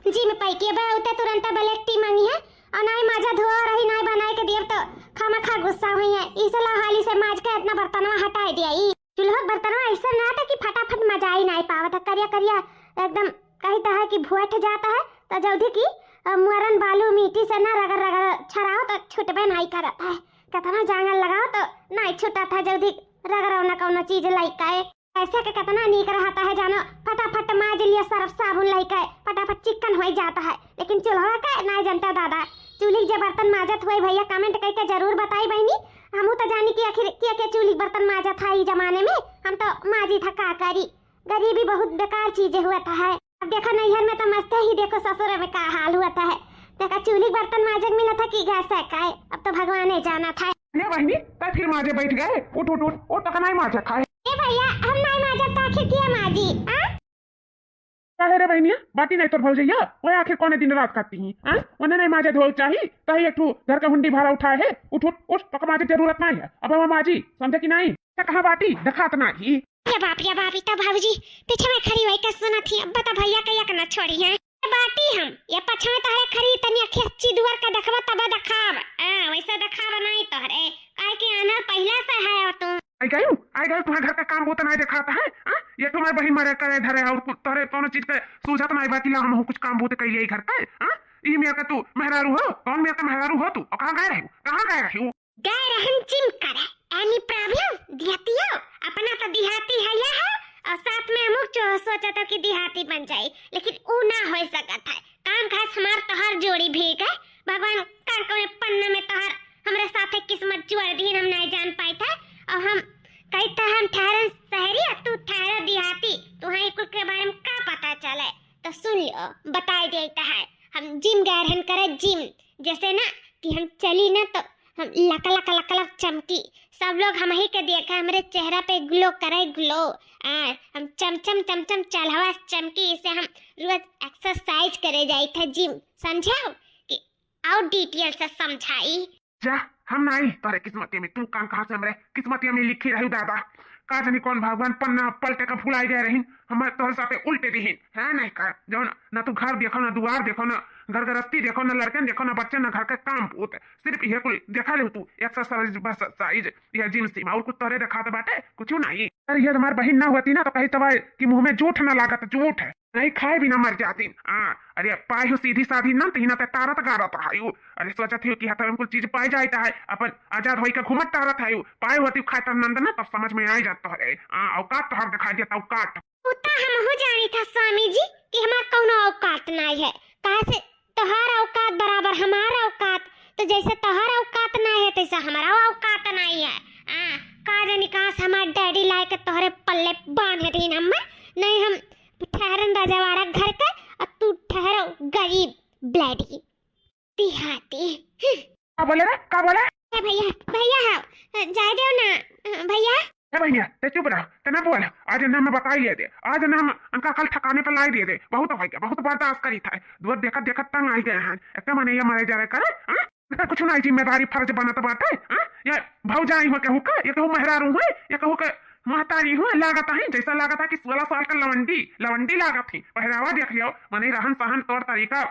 जी में पैके बे उते तुरंत ब्लैक टी मांगी है और ना ही माजा धो रही ना ही बनाए के दिए तो खामा खा गुस्सा हुई है इसला हाली से माज के इतना बर्तनवा हटाई दिया ई चूल्हा बर्तनवा ऐसा ना था कि फटाफट मजा ही नहीं पावत करिया करिया एकदम कहता है कि भुआठ जाता है तो जल्दी की मुरन बालू मिट्टी से ना रगड़ रगड़ छराओ तो छुटबे नहीं करता है कतना जांगल लगाओ तो नहीं छुटा था जल्दी रगड़ो ना कौनो चीज लाइक है ऐसे के कितना नीक रहता है जानो फटाफट माज लिया सर्फ साबुन लाइक है फटाफट चिकन हो जाता है लेकिन चूल्हा का नहीं जानता दादा चूल्ही जब बर्तन माजत हुए भैया कमेंट करके जरूर बताई बहनी हम तो जानी कि आखिर क्या चूल्ही बर्तन माजा था इस जमाने में हम तो माजी था का करी गरीबी बहुत बेकार चीजें हुआ था है अब देखो नैहर में तो मस्त ही देखो ससुर में क्या हाल हुआ था है देखा चूल्ही बर्तन माजक मिला था कि गैस है अब तो भगवान ने जाना था ये बहनी तो फिर माजे बैठ गए उठ उठ उठ वो तक नहीं माजा खाए ए भैया हम नहीं माजत था आखिर किया माजी काहे रे बहनिया बाटी नहीं तो भौल जइया वो आखिर कोने दिन रात खाती ही हां उन्हें नहीं माजे धोल चाहिए तही एक घर का हुंडी भाड़ा उठाए है उठ उठ उठ तक माजे जरूरत नहीं है अब हम माजी समझे कि नहीं कहां बाटी दिखात नहीं ये बापी तो भाभी पीछे में खड़ी हुई कैसे सुना थी अब बता भैया कहिया करना छोड़ी है बाटी हम ये पछा में तारे खड़ी तनी अच्छी दुआर का देखबा तब देखाब वैसे देखाब नहीं तोहरे काहे कि आना पहला से है और तू आई गई तुम्हारे घर का काम होता नहीं दिखाता है हां ये तुम्हारे बहन मारे करे धरे और तोरे कोनो चीज के सूझत नहीं बाकी ला हम कुछ काम होते कइले घर का हां ई मेरे का तू मेहरारू हो कौन मेरे का मेहरारू हो तू और कहां गए रही गए रहन चिम करे एनी प्रॉब्लम दिहतियो अपना तो दिहाती है या है और साथ में हम सोचा था कि दिहाती बन जाए लेकिन वो ना हो सकता है काम खास हमार तोहर जोड़ी भेग है भगवान का कोने पन्ना में तोहर हमरे साथे किस्मत जोड़ दी हम नहीं जान पाए थे और हम कहता हम ठहरन शहरी और तू ठहरा दिहाती तुम्हारे कुल के बारे में क्या पता चले तो सुन लो बता देता है हम जिम गए रहन करे जिम जैसे ना कि हम चली ना तो हम लक लक लक लक चमकी सब लोग हम ही के देखा हमारे चेहरा पे ग्लो करे ग्लो हम चमचम चमचम चलवा चमकी इसे हम रोज एक्सरसाइज करे जाई थे जिम समझाओ कि और डिटेल से समझाई जा हम नहीं तोरे किस्मती में तू काम कहां से हमरे किस्मती में लिखी रही दादा का जानी कौन भगवान पन्ना पलटे का फुलाई गए रही हम तोहरे साथे उल्टे दिहिन है नहीं कर जो ना तू घर देखो ना दुआर देखो ना घर गृहस्थी देखो ना लड़के देखो ना बच्चे ना घर के काम पूत सिर्फ ये कुल देखा ले तू एक्सरसाइज बस साइज या जिम सीमा और कुछ तोरे दिखाते बाटे कुछ नहीं अरे ये हमारी बहन ना होती ना तो कहीं तबाई कि मुंह में जूठ ना लागत जूठ है नहीं खाए बिना मर जाती अरे पाई हो सीधी साधी ना तो हिना तारत गारत है अरे सोचा थी कि हतर कुछ चीज पाई जाता है अपन आजाद होई का घुमत तारत है पाई होती खाता नंद ना तब समझ में आ जाता है औकात तो हर दिखाई देता औकात उतना हम हो जानी था स्वामी जी कि हमारा कौनो औकात नहीं है कहा से तोहार औकात बराबर हमारा औकात तो जैसे तोहार औकात नहीं है तैसा हमारा औकात नहीं है का जानी कहां से हमारे डैडी लाए के तोहरे पल्ले बांध दी नंबर नहीं हम ठहरन राजावाड़ा घर का और तू ठहरो गरीब ब्लडी दिहाती का बोले भैया भैया जाए दो ना भैया भैया ते चुप रहो ते ना बोल आज ना मैं बता ही दे आज ना हम उनका कल ठिकाने पे लाई दे बहुत हो गया बहुत बर्दाश्त करी था दूर देखा देखा तंग आ गए हैं एक माने ये मारे जा रहे करे कुछ नहीं जिम्मेदारी फर्ज बनत बाटे ये भौजाई हो कहू का ये कहू मेहरारू है ये कहू के महतारी हूँ लागत है जैसा लागत है कि 16 साल का लवंडी लागत थी पहरावा देख लियो मने रहन सहन तौर तरीका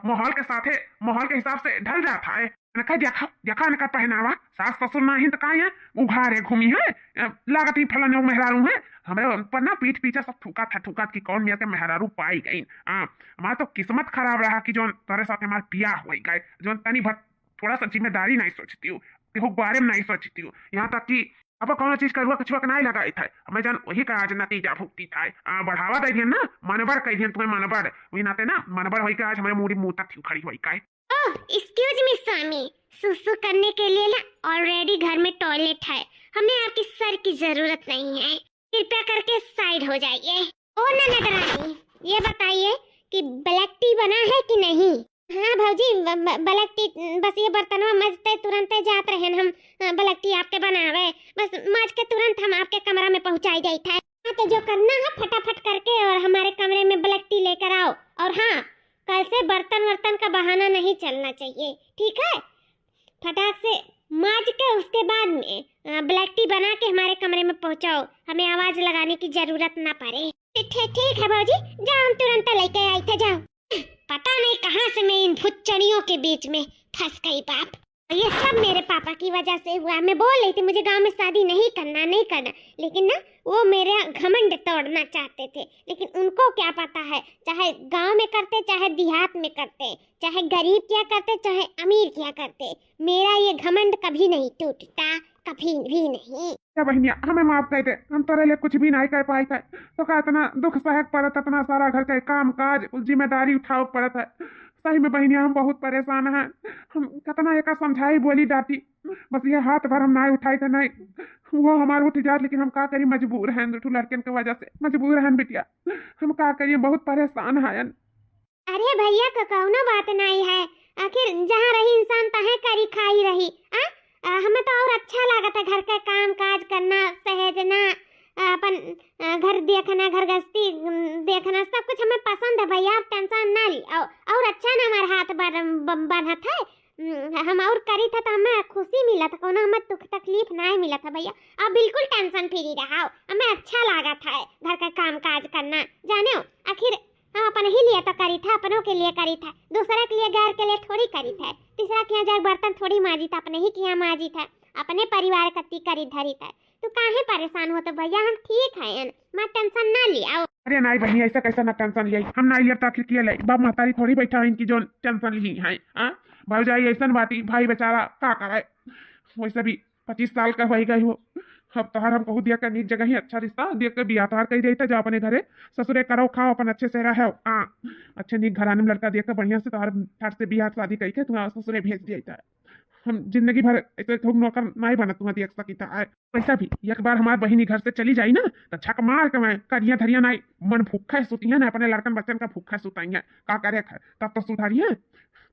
माहौल के साथे माहौल के हिसाब से ढल जाता है देखा इनका पहनावा सास ससुर नहीं तो कहा उघारे घूमी है लागत ही फलन मेहरारू है हमारे पर ना पीठ पीछे सब थूका की कौन मेरे के मेहरारू पाई गई हमारा तो किस्मत खराब रहा कि जो तेरे साथ हमारे पिया हो गए जो तनी भर थोड़ा सा जिम्मेदारी नहीं सोचती हूँ बारे में नहीं सोचती हूँ यहाँ तक कि अब कौन चीज करुआ कुछ नहीं लगाई था हमें जान वही का आज नतीजा भुगती था बढ़ावा दे दिया ना मनबर कह दिया तुम्हें मनबर वही नाते ना मनबर वही का आज हमारे मूडी मुंह तक खड़ी हुई का एक्सक्यूज मी स्वामी सुसु करने के लिए ना ऑलरेडी घर में टॉयलेट है हमें आपकी सर की जरूरत नहीं है कृपया करके साइड हो जाइए ओ ननदरानी ये बताइए कि ब्लैक टी बना है कि नहीं हाँ भाजी ब्लैक टी बस ये बर्तनवा मजते तुरंत जात रहे हम ब्लैक टी आपके बनावे बस माज के तुरंत हम आपके कमरा में पहुंचाई गई था तो जो करना है फटाफट करके और हमारे कमरे में ब्लैक टी लेकर आओ और हाँ कल से बर्तन का बहाना नहीं चलना चाहिए ठीक है फटाक से माज के उसके बाद में ब्लैक टी बना के हमारे कमरे में पहुंचाओ हमें आवाज लगाने की जरूरत ना पड़े ठीक है भाजी जाओ हम तुरंत लेके आई थे जाओ पता नहीं कहाँ से मैं इन भुच्चड़ियों के बीच में फंस गई बाप। ये सब मेरे पापा की वजह से हुआ। मैं बोल रही थी मुझे गांव में शादी नहीं करना, लेकिन ना वो मेरे घमंड तोड़ना चाहते थे। लेकिन उनको क्या पता है, चाहे गांव में करते, चाहे देहात में करते, चाहे गरीब क्या करते, चाहे अमीर क्या करते, मेरा ये घमंड कभी नहीं टूटता, कभी भी नहीं। क्या बहनिया हमें माफ कर दे, हम तेरे लिए कुछ भी नहीं कर पाए थे। तो का इतना दुख सहक पड़ता, इतना सारा घर का काम काज जिम्मेदारी उठाओ पड़ता है। सही में बहनिया हम बहुत परेशान हैं। हम कितना एक समझाई बोली डांटी, बस ये हाथ भर हम नहीं उठाई थे, नहीं वो हमारे उठ जात, लेकिन हम का करिए मजबूर हैं, दो लड़कन की वजह से मजबूर हैं बिटिया। हम का करिए, बहुत परेशान हैं। अरे भैया का कौनो बात नहीं है, आखिर जहाँ रही इंसान तहाँ करी खाई रही। हमें तो और अच्छा लगा था घर का काम काज करना, सहेजना, अपन घर देखना, घर गस्ती देखना, सब कुछ हमें पसंद है भैया। आप टेंशन ना ली। और अच्छा ना हमारा हाथ बना था, हम और करी था तो हमें खुशी मिला था, कोनो हमें दुख तकलीफ नहीं मिला था भैया। अब बिल्कुल टेंशन फ्री रहा, हमें अच्छा लगा था घर का काम काज करना। जाने हो आखिर हम अपन ही लिए तो करी था, अपनों के लिए करी था, दूसरे के लिए गैर के लिए थोड़ी करी था। तीसरा के यहाँ जाकर बर्तन थोड़ी माजी था, अपने ही के यहाँ माजी था, अपने परिवार कत्ती करी धरी था। तो काहे परेशान हो तो भैया, हम ठीक है, मैं टेंशन ना लिया। अरे नहीं बहनी ऐसा कैसा ना टेंशन लिया, हम नहीं लिया तो आखिर किया ले, बाप महतारी थोड़ी बैठा है इनकी जो टेंशन ली है। भाई ऐसा बाटी, भाई बेचारा का करे, वैसे भी 25 साल का हो गई हो। अब तोहार हम कहू दिया कर नीक जगह ही अच्छा रिश्ता दिया कर बिया तोहार कही देता, जाओ अपने घरे ससुरे करो खाओ अपन अच्छे से रहो। अच्छे नीक घराने में लड़का दिया कर बढ़िया से तोहार ठाट से बिया शादी कही के तुम्हारा ससुरे भेज दिया। हम जिंदगी भर ऐसे खूब नौकर नहीं बना तुम्हें देख सकी था। वैसा भी एक बार हमारी बहिनी घर से चली जाई ना तो छक मार के मैं करिया धरिया नहीं मन भूखा सुती है ना, अपने लड़कन बच्चन का भूखा सुताई है का करे तब तो सुधारिए,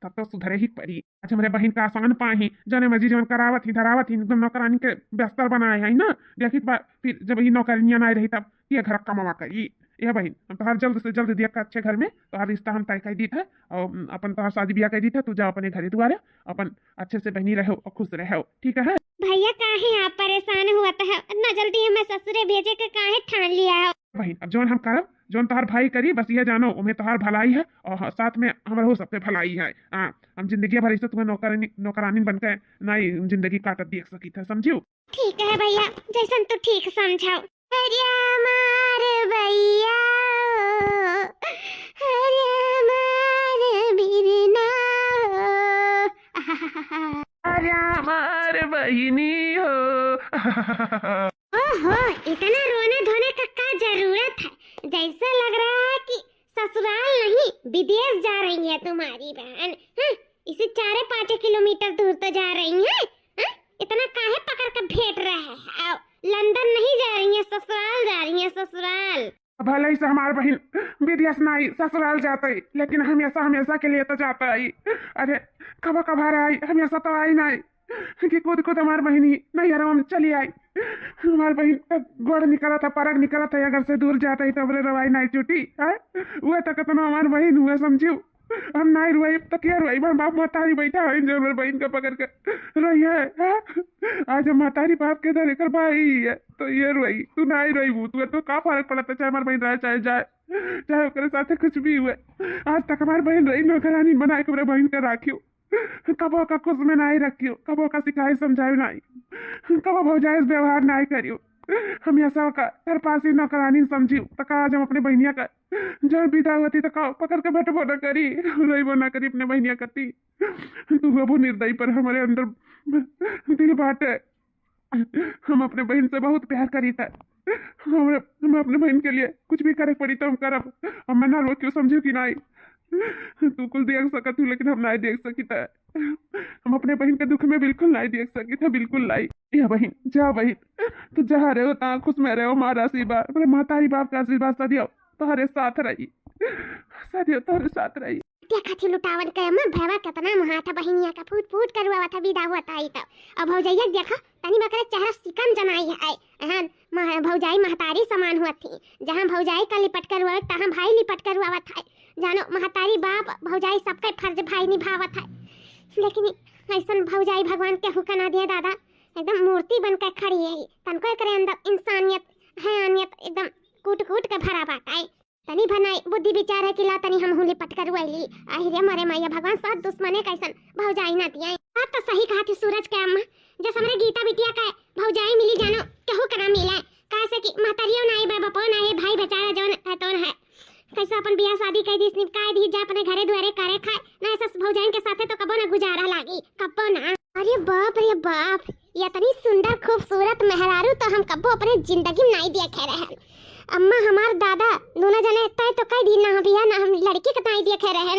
तब तो सुधरे ही पड़ी। अच्छा मेरे बहन का आसान पाही जने मर्जी जवन करावत ही धरावत ही एकदम नौकरानी के बेस्तर बनाए है ना। देखी फिर जब ये नौकरानियां नहीं रही तब ये घर कमावा करी। यह बहन हम तो हर जल्द से जल्द दिया अच्छे घर में तो हर रिश्ता हम तय कर दी था, और अपन तो शादी ब्याह कर दी था। तू जाओ अपने घरे दुआरे अपन अच्छे से बहनी रहो और खुश रहो, ठीक है भैया? काहे आप परेशान हुआ है, इतना जल्दी हमें ससुरे भेजे के काहे ठान लिया है? बहन अब जोन हम करब जोन तोहार भाई करी, बस ये जानो उन्हें तोहार भलाई है और साथ में हमारे हो सबके भलाई है। हम जिंदगी भर से तुम्हें नौकरानी बनकर नहीं जिंदगी काटत देख सकी था, समझियो? ठीक है भैया, जैसन तो ठीक समझाओ। अरे हमारे भैया, अरे हमारे बिरना, अरे हमारे बहिनी हो। ओहो, इतना रोने धोने का क्या जरूरत है? जैसा लग रहा है कि ससुराल नहीं विदेश जा रही है तुम्हारी बहन। इसे 4-5 किलोमीटर दूर तो जा रही है। इतना काहे पकड़ कर भेट रहे हैं? लंदन नहीं जा रही है, ससुराल जा रही है, ससुराल। भले से हमारे बहन विदेश नहीं ससुराल जाते, लेकिन हमेशा के लिए तो जाता है। अरे कब कभार आई, हमेशा तो आई नहीं कि खुद हमारी बहनी नहीं यार हम चली आई। हमारी बहन का गोड़ निकला था, परग निकला था, अगर से दूर जाता ही तो बोले रवाई नहीं छुट्टी हुआ तक तो हमारी बहन हुआ, समझियो? हम नहीं रुआई तो क्या रुआई, बाप महतारी बैठा है जो मेरे बहन का पकड़ कर रोई है। आज हम महतारी बाप के धरे कर भाई है तो ये रोई, तू नहीं रोई तू तो का फर्क पड़ता, चाहे हमारी बहन रहे चाहे जाए, चाहे उसके साथ कुछ भी हुए। आज तक हमारी बहन रही नौकरानी बना के मेरे बहन का राखियो, कबो का कुछ में नहीं रखियो, कबो का सिखाई समझाई नहीं, कबो भौजाई व्यवहार नहीं करियो। हम ऐसा का तेरे पास ही नौकरानी समझियो तो का आज हम अपने बहनिया का जब विदा होती तो का पकड़ के बैठबो न करी, रहीबो न करी अपने बहनिया करती। तू वो निर्दयी पर हमारे अंदर दिल बात है। हम अपने बहन से बहुत प्यार करी था, हम अपने बहन के लिए कुछ भी करे पड़ी तो हम करब। हम मना रो क्यों समझियो कि नहीं तू कुछ देख सकत हूँ लेकिन हम नहीं देख सकी था। हम अपने बहन के दुख में बिल्कुल नहीं देख सकी था, बिल्कुल नहीं। या बहन जा बहन, तू जहाँ रहो ता खुश में रहो, हमारा आशीर्वाद मेरे मातारी बाप का आशीर्वाद सदियो तुम्हारे साथ रही, सदियो तुम्हारे साथ रही। देखा थी लुटावन के मैं भैवा कितना महाथा बहनिया का फूट फूट करवा था विदा हुआ था। तो अब भौजाइया देखा तनी बकरे चेहरा सिकन जनाई है, भौजाई महतारी समान हुआ थी। जहाँ भौजाई का लिपट कर हुआ तहाँ भाई लिपट कर हुआ था। जानो महतारी बाप भौजाई सबका फर्ज भाई निभावत है, लेकिन ऐसा भौजाई भगवान के हुक्म ना दिए दादा, एकदम मूर्ति बनकर खड़ी है। तनको करे अंदर इंसानियत हयानियत एकदम कूट कूट के भरा बात है। तनी भनाई बुद्धि विचार है कि ला तनी हम हुली पटकर वैली आहि रे मरे मैया भगवान साथ दुश्मने कैसन भौजाई ना दिया बात तो सही कहा थी सूरज के अम्मा जस हमरे गीता बिटिया का भौजाई मिली जानो केहू करा मिले कैसे कि महतरियो नहीं बा बपो ना है भाई बेचारा जौन है तोन है कैसे अपन बियाह शादी कर दी निपकाय दी जा अपने घरे द्वारे करे खाए ना ऐसा भौजाइन के साथे तो कबो ना गुजारा लागी कबो ना अरे बाप ये इतनी सुंदर खूबसूरत मेहरारू तो हम कबो अपने जिंदगी में नहीं देखे रहे अम्मा हमार दादा दोनों जने तय तो कई दिन ना बिया ना हम लड़की के नहीं देखे रहे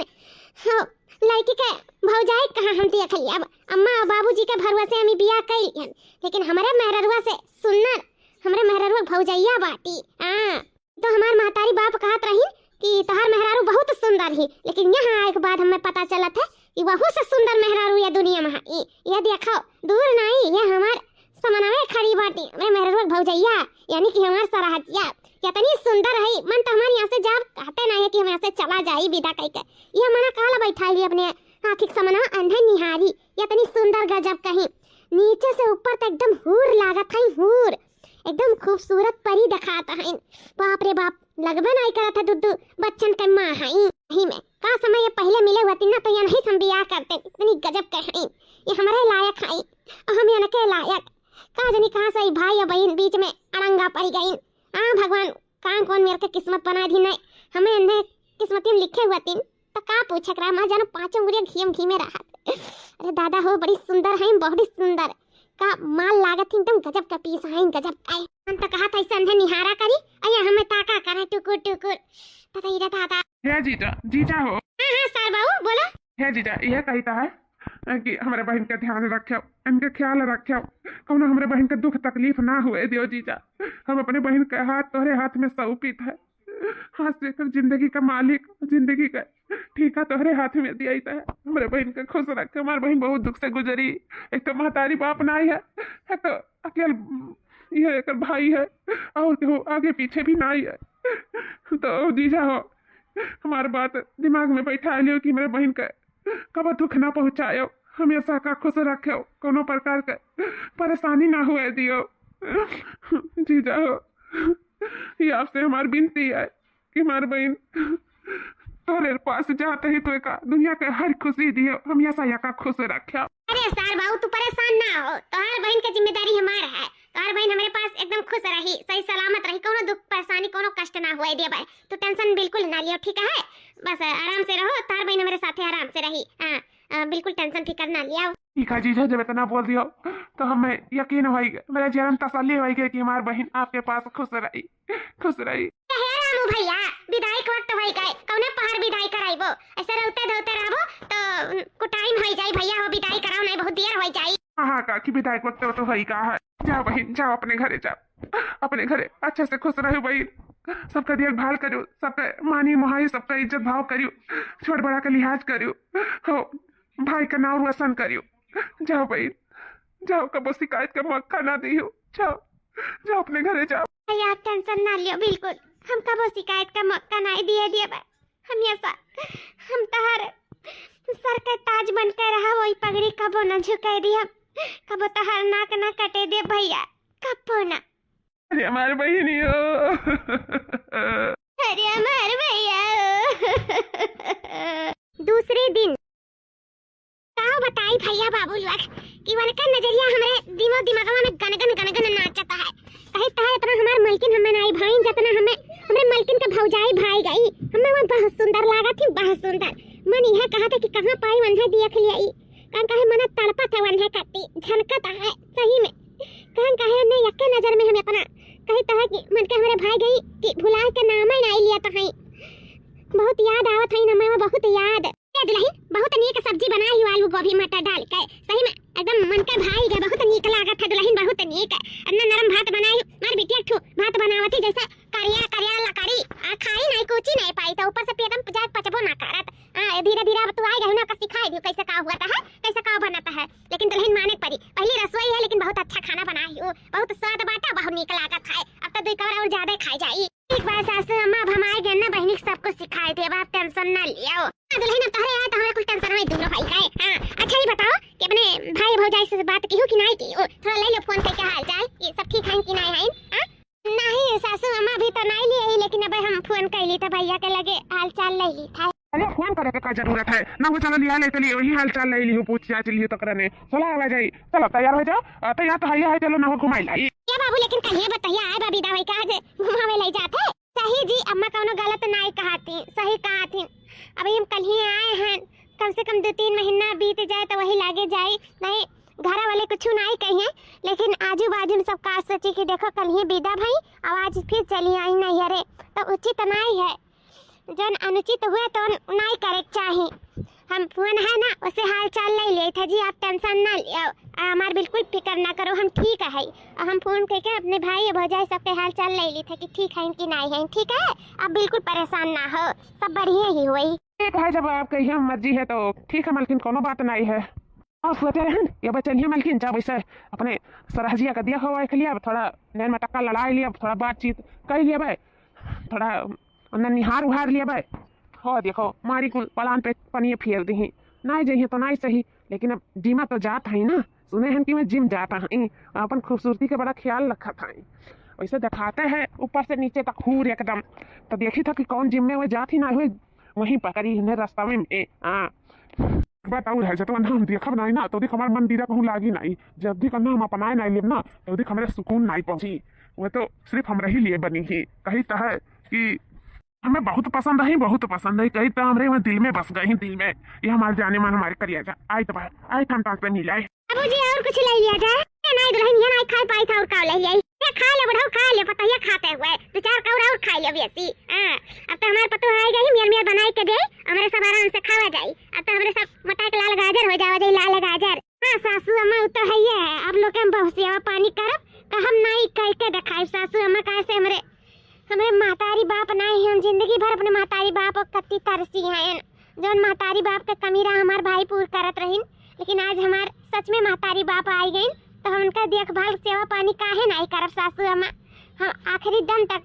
हो लड़की के भौजाई कहाँ हम देख लिया अब अम्मा और बाबूजी के भरोसे हम बियाह कई लेकिन हमारे मेहररुआ से सुनर हमरे मेहररुआ भौजैया बाटी हां तो हमार महतारी बाप कहत रही कि तोहार मेहरारू बहुत सुंदर ही लेकिन यहाँ आए के बाद हमें पता चला था कि वहू से सुंदर मेहरारू ये दुनिया में है ये देखो दूर नहीं ये हमार समनवे खड़ी बाटी हमरे मेहररुआ भौजैया यानी कि हमार सराहतिया कितनी सुंदर है मन तो हमारे यहाँ से जब कहते नहीं है कि हम यहाँ से चला जाई विदा कह के ये मना काला बैठा ली अपने आँखिक समना अंधे निहारी इतनी सुंदर गजब कहीं नीचे से ऊपर तक एकदम हूर लागत है हूर एकदम खूबसूरत परी दिखाता है बाप रे बाप लगबे नहीं करा था दुद्दू बच्चन के माँ है ही में का समय ये पहले मिले हुए ना तो ये नहीं हम बियाह करते इतनी गजब के हैं ये हमारे लायक है और हम यहाँ के लायक का जनी कहाँ से भाई और बहन बीच में अड़ंगा पड़ गई हाँ भगवान कहाँ कौन मेरे के किस्मत बना दी नहीं हमें अंधे किस्मत में लिखे हुए तीन तो का पूछे करा मैं जानो 5 उंगलियां घी में रहा अरे दादा हो बड़ी सुंदर है बहुत ही सुंदर का माल लागत एकदम गजब का पीस है गजब का हम तो कहा था इसे अंधे निहारा करी अया हमें ताका करे टुकुर टुकुर पता ही रहता था है जीजा हो हां सर बाबू बोलो है जीजा यह कहता है कि हमारे बहन का ध्यान रखो इनके ख्याल रखो कौनो हमारे बहन का दुख तकलीफ ना हुए दियो जीजा हम अपने बहन के हाथ तोहरे हाथ में सौंपित है हाथ से कर जिंदगी का मालिक जिंदगी का ठीका तोहरे हाथ में दिया है हमारे बहन का खुश रखे हमारे बहन बहुत दुख से गुजरी एक तो महतारी बाप नहीं है एक तो अकेल ये एक भाई है और तो आगे पीछे भी नहीं है तो जीजा हो हमारी बात दिमाग में बैठा लियो कि मेरे बहन का कब दुख ना पहुँचायो हमेशा का खुश रखो कोनो प्रकार का परेशानी ना हुए दियो जीजा हो ये आपसे हमारी विनती है कि हमारी बहन तोरे पास जाते ही तो का दुनिया के हर खुशी दियो हमेशा यहाँ का खुश रखो अरे सर बाबू तू परेशान ना हो तोहर बहन की जिम्मेदारी हमारा है तोहर बहन हमारे पास एकदम खुश रही सही सलामत रही कोनो दुख परेशानी कोनो कष्ट ना हुए दे भाई तू टेंशन बिल्कुल ना लियो ठीक है बस आराम से रहो तोहर बहन हमारे साथ आराम से रही बिल्कुल टेंशन फिकर ना लिया ठीक है जीजा जब इतना बोल दियो तो हमें यकीन होगा मेरा जीवन तसल्ली होगी कि हमारी बहन आपके पास खुश रही रामू भैया विदाई के वक्त होई गए कौने पहाड़ विदाई कराइबो ऐसे रहते धोते रहबो तो को टाइम होई जाई भैया हो विदाई कराओ नहीं बहुत देर होई जाई हाँ का कि विदाई के वक्त तो होई का है जाओ बहन जाओ अपने घरे जाओ अपने घरे अच्छे से खुश रहो बहन सबका देखभाल करो सबका मानी मुहाई सबका इज्जत भाव करियो छोट बड़ा का लिहाज करियो हो भाई का नाम रोशन करियो जाओ बहन जाओ कबो शिकायत का मौका ना दियो जाओ अपने घरे जाओ भैया आप टेंशन ना लियो बिल्कुल हम कबो शिकायत का मौका नहीं दिए हम ऐसा हम तहर सर का ताज बन के रहा वही पगड़ी कबो ना झुकाई दिया कबो तहर नाक ना कटे दे भैया कबो ना अरे हमारे बहनी हो अरे हमारे भैया दूसरे दिन कहो बताई भैया बाबू लोग कि उनका नजरिया हमारे दिमाग में गन नाचता है कहीं तहा इतना हमार मलकिन हमें नहीं भाई जितना हमें मलकिन के भौजाई भाई गई हमें वो बहुत सुंदर लगा थी बहुत सुंदर मन यह कहा था कि कहां पाई वंधे देख लिया कान कहे मन तड़पत है वंधे कट्टी झनकत है सही में कान कहे ने यक्के नजर में हमें अपना कही तहा कि मन के हमारे भाई गई कि भुला के नाम ही नहीं लिया तो है बहुत याद आवत है ना मैं बहुत याद दुल्हन बहुत नीक सब्जी बनाई आलू गोभी मटर डाल के सही में एकदम मन के भाई के बहुत नीक लागत है दुल्हन बहुत नीक अन्ना नरम भात बनाई मार बिटिया ठो भात बनावती जैसा करिया लकड़ी खाई नहीं कुछ नहीं पाई तो ऊपर से पेटम जाग पचबो ना करत धीरे धीरे अब तू आई गई ना का सिखाई दियो कैसे का हुआ है कैसे का बनता है लेकिन दुल्हन माने पड़ी पहली रसोई है लेकिन बहुत अच्छा खाना बनाई हो बहुत स्वाद बाटा बहुत नीक लागत है अब तो 2 कवर और ज्यादा खाई जाई एक बार सासू अम्मा अब हम आए गए ना बहनी सब कुछ सिखाई दे आप टेंशन ना लियो दुल्हन अब तोहरे आए तो हमारा कुछ टेंशन नहीं दूर हो गए हां अच्छा ये बताओ कि अपने भाई भौजाई से बात की हो कि नहीं की हो थोड़ा ले लो फोन करके हाल चाल ये सब ठीक है कि नहीं है हां नहीं सासू अम्मा भी तो नहीं लिए, लेकिन अब हम फोन कैली था भैया के लगे हाल चाल ले ली था। अरे फोन करे के का जरूरत है ना, वो चलो लिया ले चलिए वही हाल चाल ले ली हो पूछ चाच लियो तो करने चला आ जाई। चलो तैयार हो जाओ, तैयार तो है चलो ना हो घुमाई लाई। क्या बाबू लेकिन कहिए बताइए आए भाभी दवाई का आज घुमावे ले जाते। सही जी अम्मा कौनो गलत नहीं कहाती, सही कहा थी। अभी हम कल ही आए हैं, कम से कम 2-3 महीना बीत जाए तो वही लागे जाए। नहीं घर वाले कुछ नहीं कहिए, लेकिन आजू बाजू में सब का सोची कि देखो कल ही विदा भाई आवाज फिर चली आई नहीं अरे तो उचित नहीं है, जन अनुचित हुए तो नहीं करे चाहिए। हम फोन है ना उसे हाल चाल ले लिए थे जी, आप टेंशन ना लियो, हमार बिल्कुल फिक्र ना करो, हम ठीक है। और हम फोन करके अपने भाई भौजाई सबके हाल चाल ले ली थे कि ठीक है कि नहीं है, ठीक है आप बिल्कुल परेशान ना हो, सब बढ़िया ही हुई। ठीक है जब आप कहिए मर्जी है तो ठीक है मलकिन, कोनो बात नहीं है। और सोचे रहन ये बचलिए मलकिन जब वैसे अपने सरहजिया का दिया हुआ के लिए थोड़ा नैन में टक्का लड़ाई लिया, थोड़ा बातचीत कर लिए भाई, थोड़ा निहार उहार लिए भाई। हो देखो मारी कुल पलान पे पनिए फेर दी नहीं जाइए तो नहीं सही, लेकिन अब जिमा तो जात है ना, सुने हैं कि मैं जिम जाता है, अपन खूबसूरती के बड़ा ख्याल रखा था। वैसे दिखाते हैं ऊपर से नीचे तक हूर एकदम, तो देखी था कि कौन जिम में वो जाती ना हुई वहीं पकड़ी है रास्ता में। बताऊ है जब नाम देखब नहीं ना तो देख हमारे मन दीदा कहूँ लागी नहीं, जब भी नाम अपनाए नहीं लेब ना तो देख हमारे सुकून नहीं पहुंची। वो तो सिर्फ हमरा ही लिए बनी ही, कही तो है कि हमें बहुत पसंद है, बहुत पसंद है, कही तो हमारे वहाँ दिल में बस गई, दिल में ये हमारे जाने मन हमारे करिया जा आई तो आई हम टांग पे मिला है। बाबूजी और कुछ ले लिया जाए नहीं दुल्हन ये नहीं खा पाई था और का ले लिया खा ले बढ़ाओ खा ले पता ये खाते हुए 2-4 कौरा और खा ले बेसी। अब तो हमारे पतो आ गई मियां मियां बनाई के दे हमारे सब आराम से खावा जाई। अब तो हमारे सब मटा के लाल गाजर हो जावे जाई, लाल गाजर। हां सासू अम्मा तो है ये अब लोग हम बहुत सेवा पानी करब तो हम नहीं कह के दिखाई सासू अम्मा कैसे हमारे मातारी बाप नहीं हम जिंदगी भर अपने मातारी बाप और कत्ती तरसी हैं, जौन मातारी बाप के कमी रहा हमार भाई पूर करत रहिन, लेकिन आज हमार सच में मातारी बाप आई गई तो हम उनका देखभाल सेवा पानी काहे नहीं करब सासू अम्मा, हम आखिरी दम तक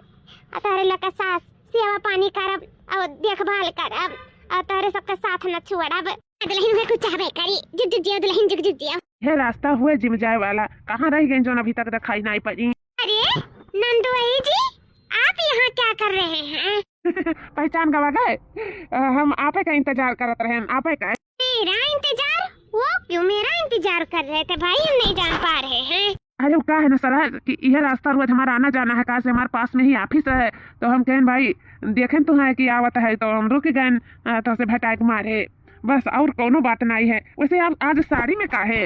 तोहरे लोग का सास सेवा पानी करब और देखभाल करब और तोहरे सबका साथ न छोड़ब। दुल्हन में कुछ चाहबे करी जुग जुग जियो दुल्हन जुग जुग जियो। ये रास्ता हुए जिम जाए वाला कहाँ रह गई जो अभी तक दिखाई नहीं पड़ी। अरे नंदोई जी आप यहाँ क्या कर रहे हैं? पहचान गवा गए, हम आपे का इंतजार करत रहे, आपे का। मेरा इंतजार? वो क्यों मेरा इंतजार कर रहे थे भाई, हम नहीं जान पा रहे हैं। अरे वो क्या है ना सर कि यह रास्ता रोज हमारा आना जाना है, कहा से हमारे पास में ही ऑफिस है, तो हम कहें भाई देखें तो है कि आवत है तो हम रुक गए तो से भटाक मारे बस, और कोनो बात नहीं है। वैसे आप आज साड़ी में का है,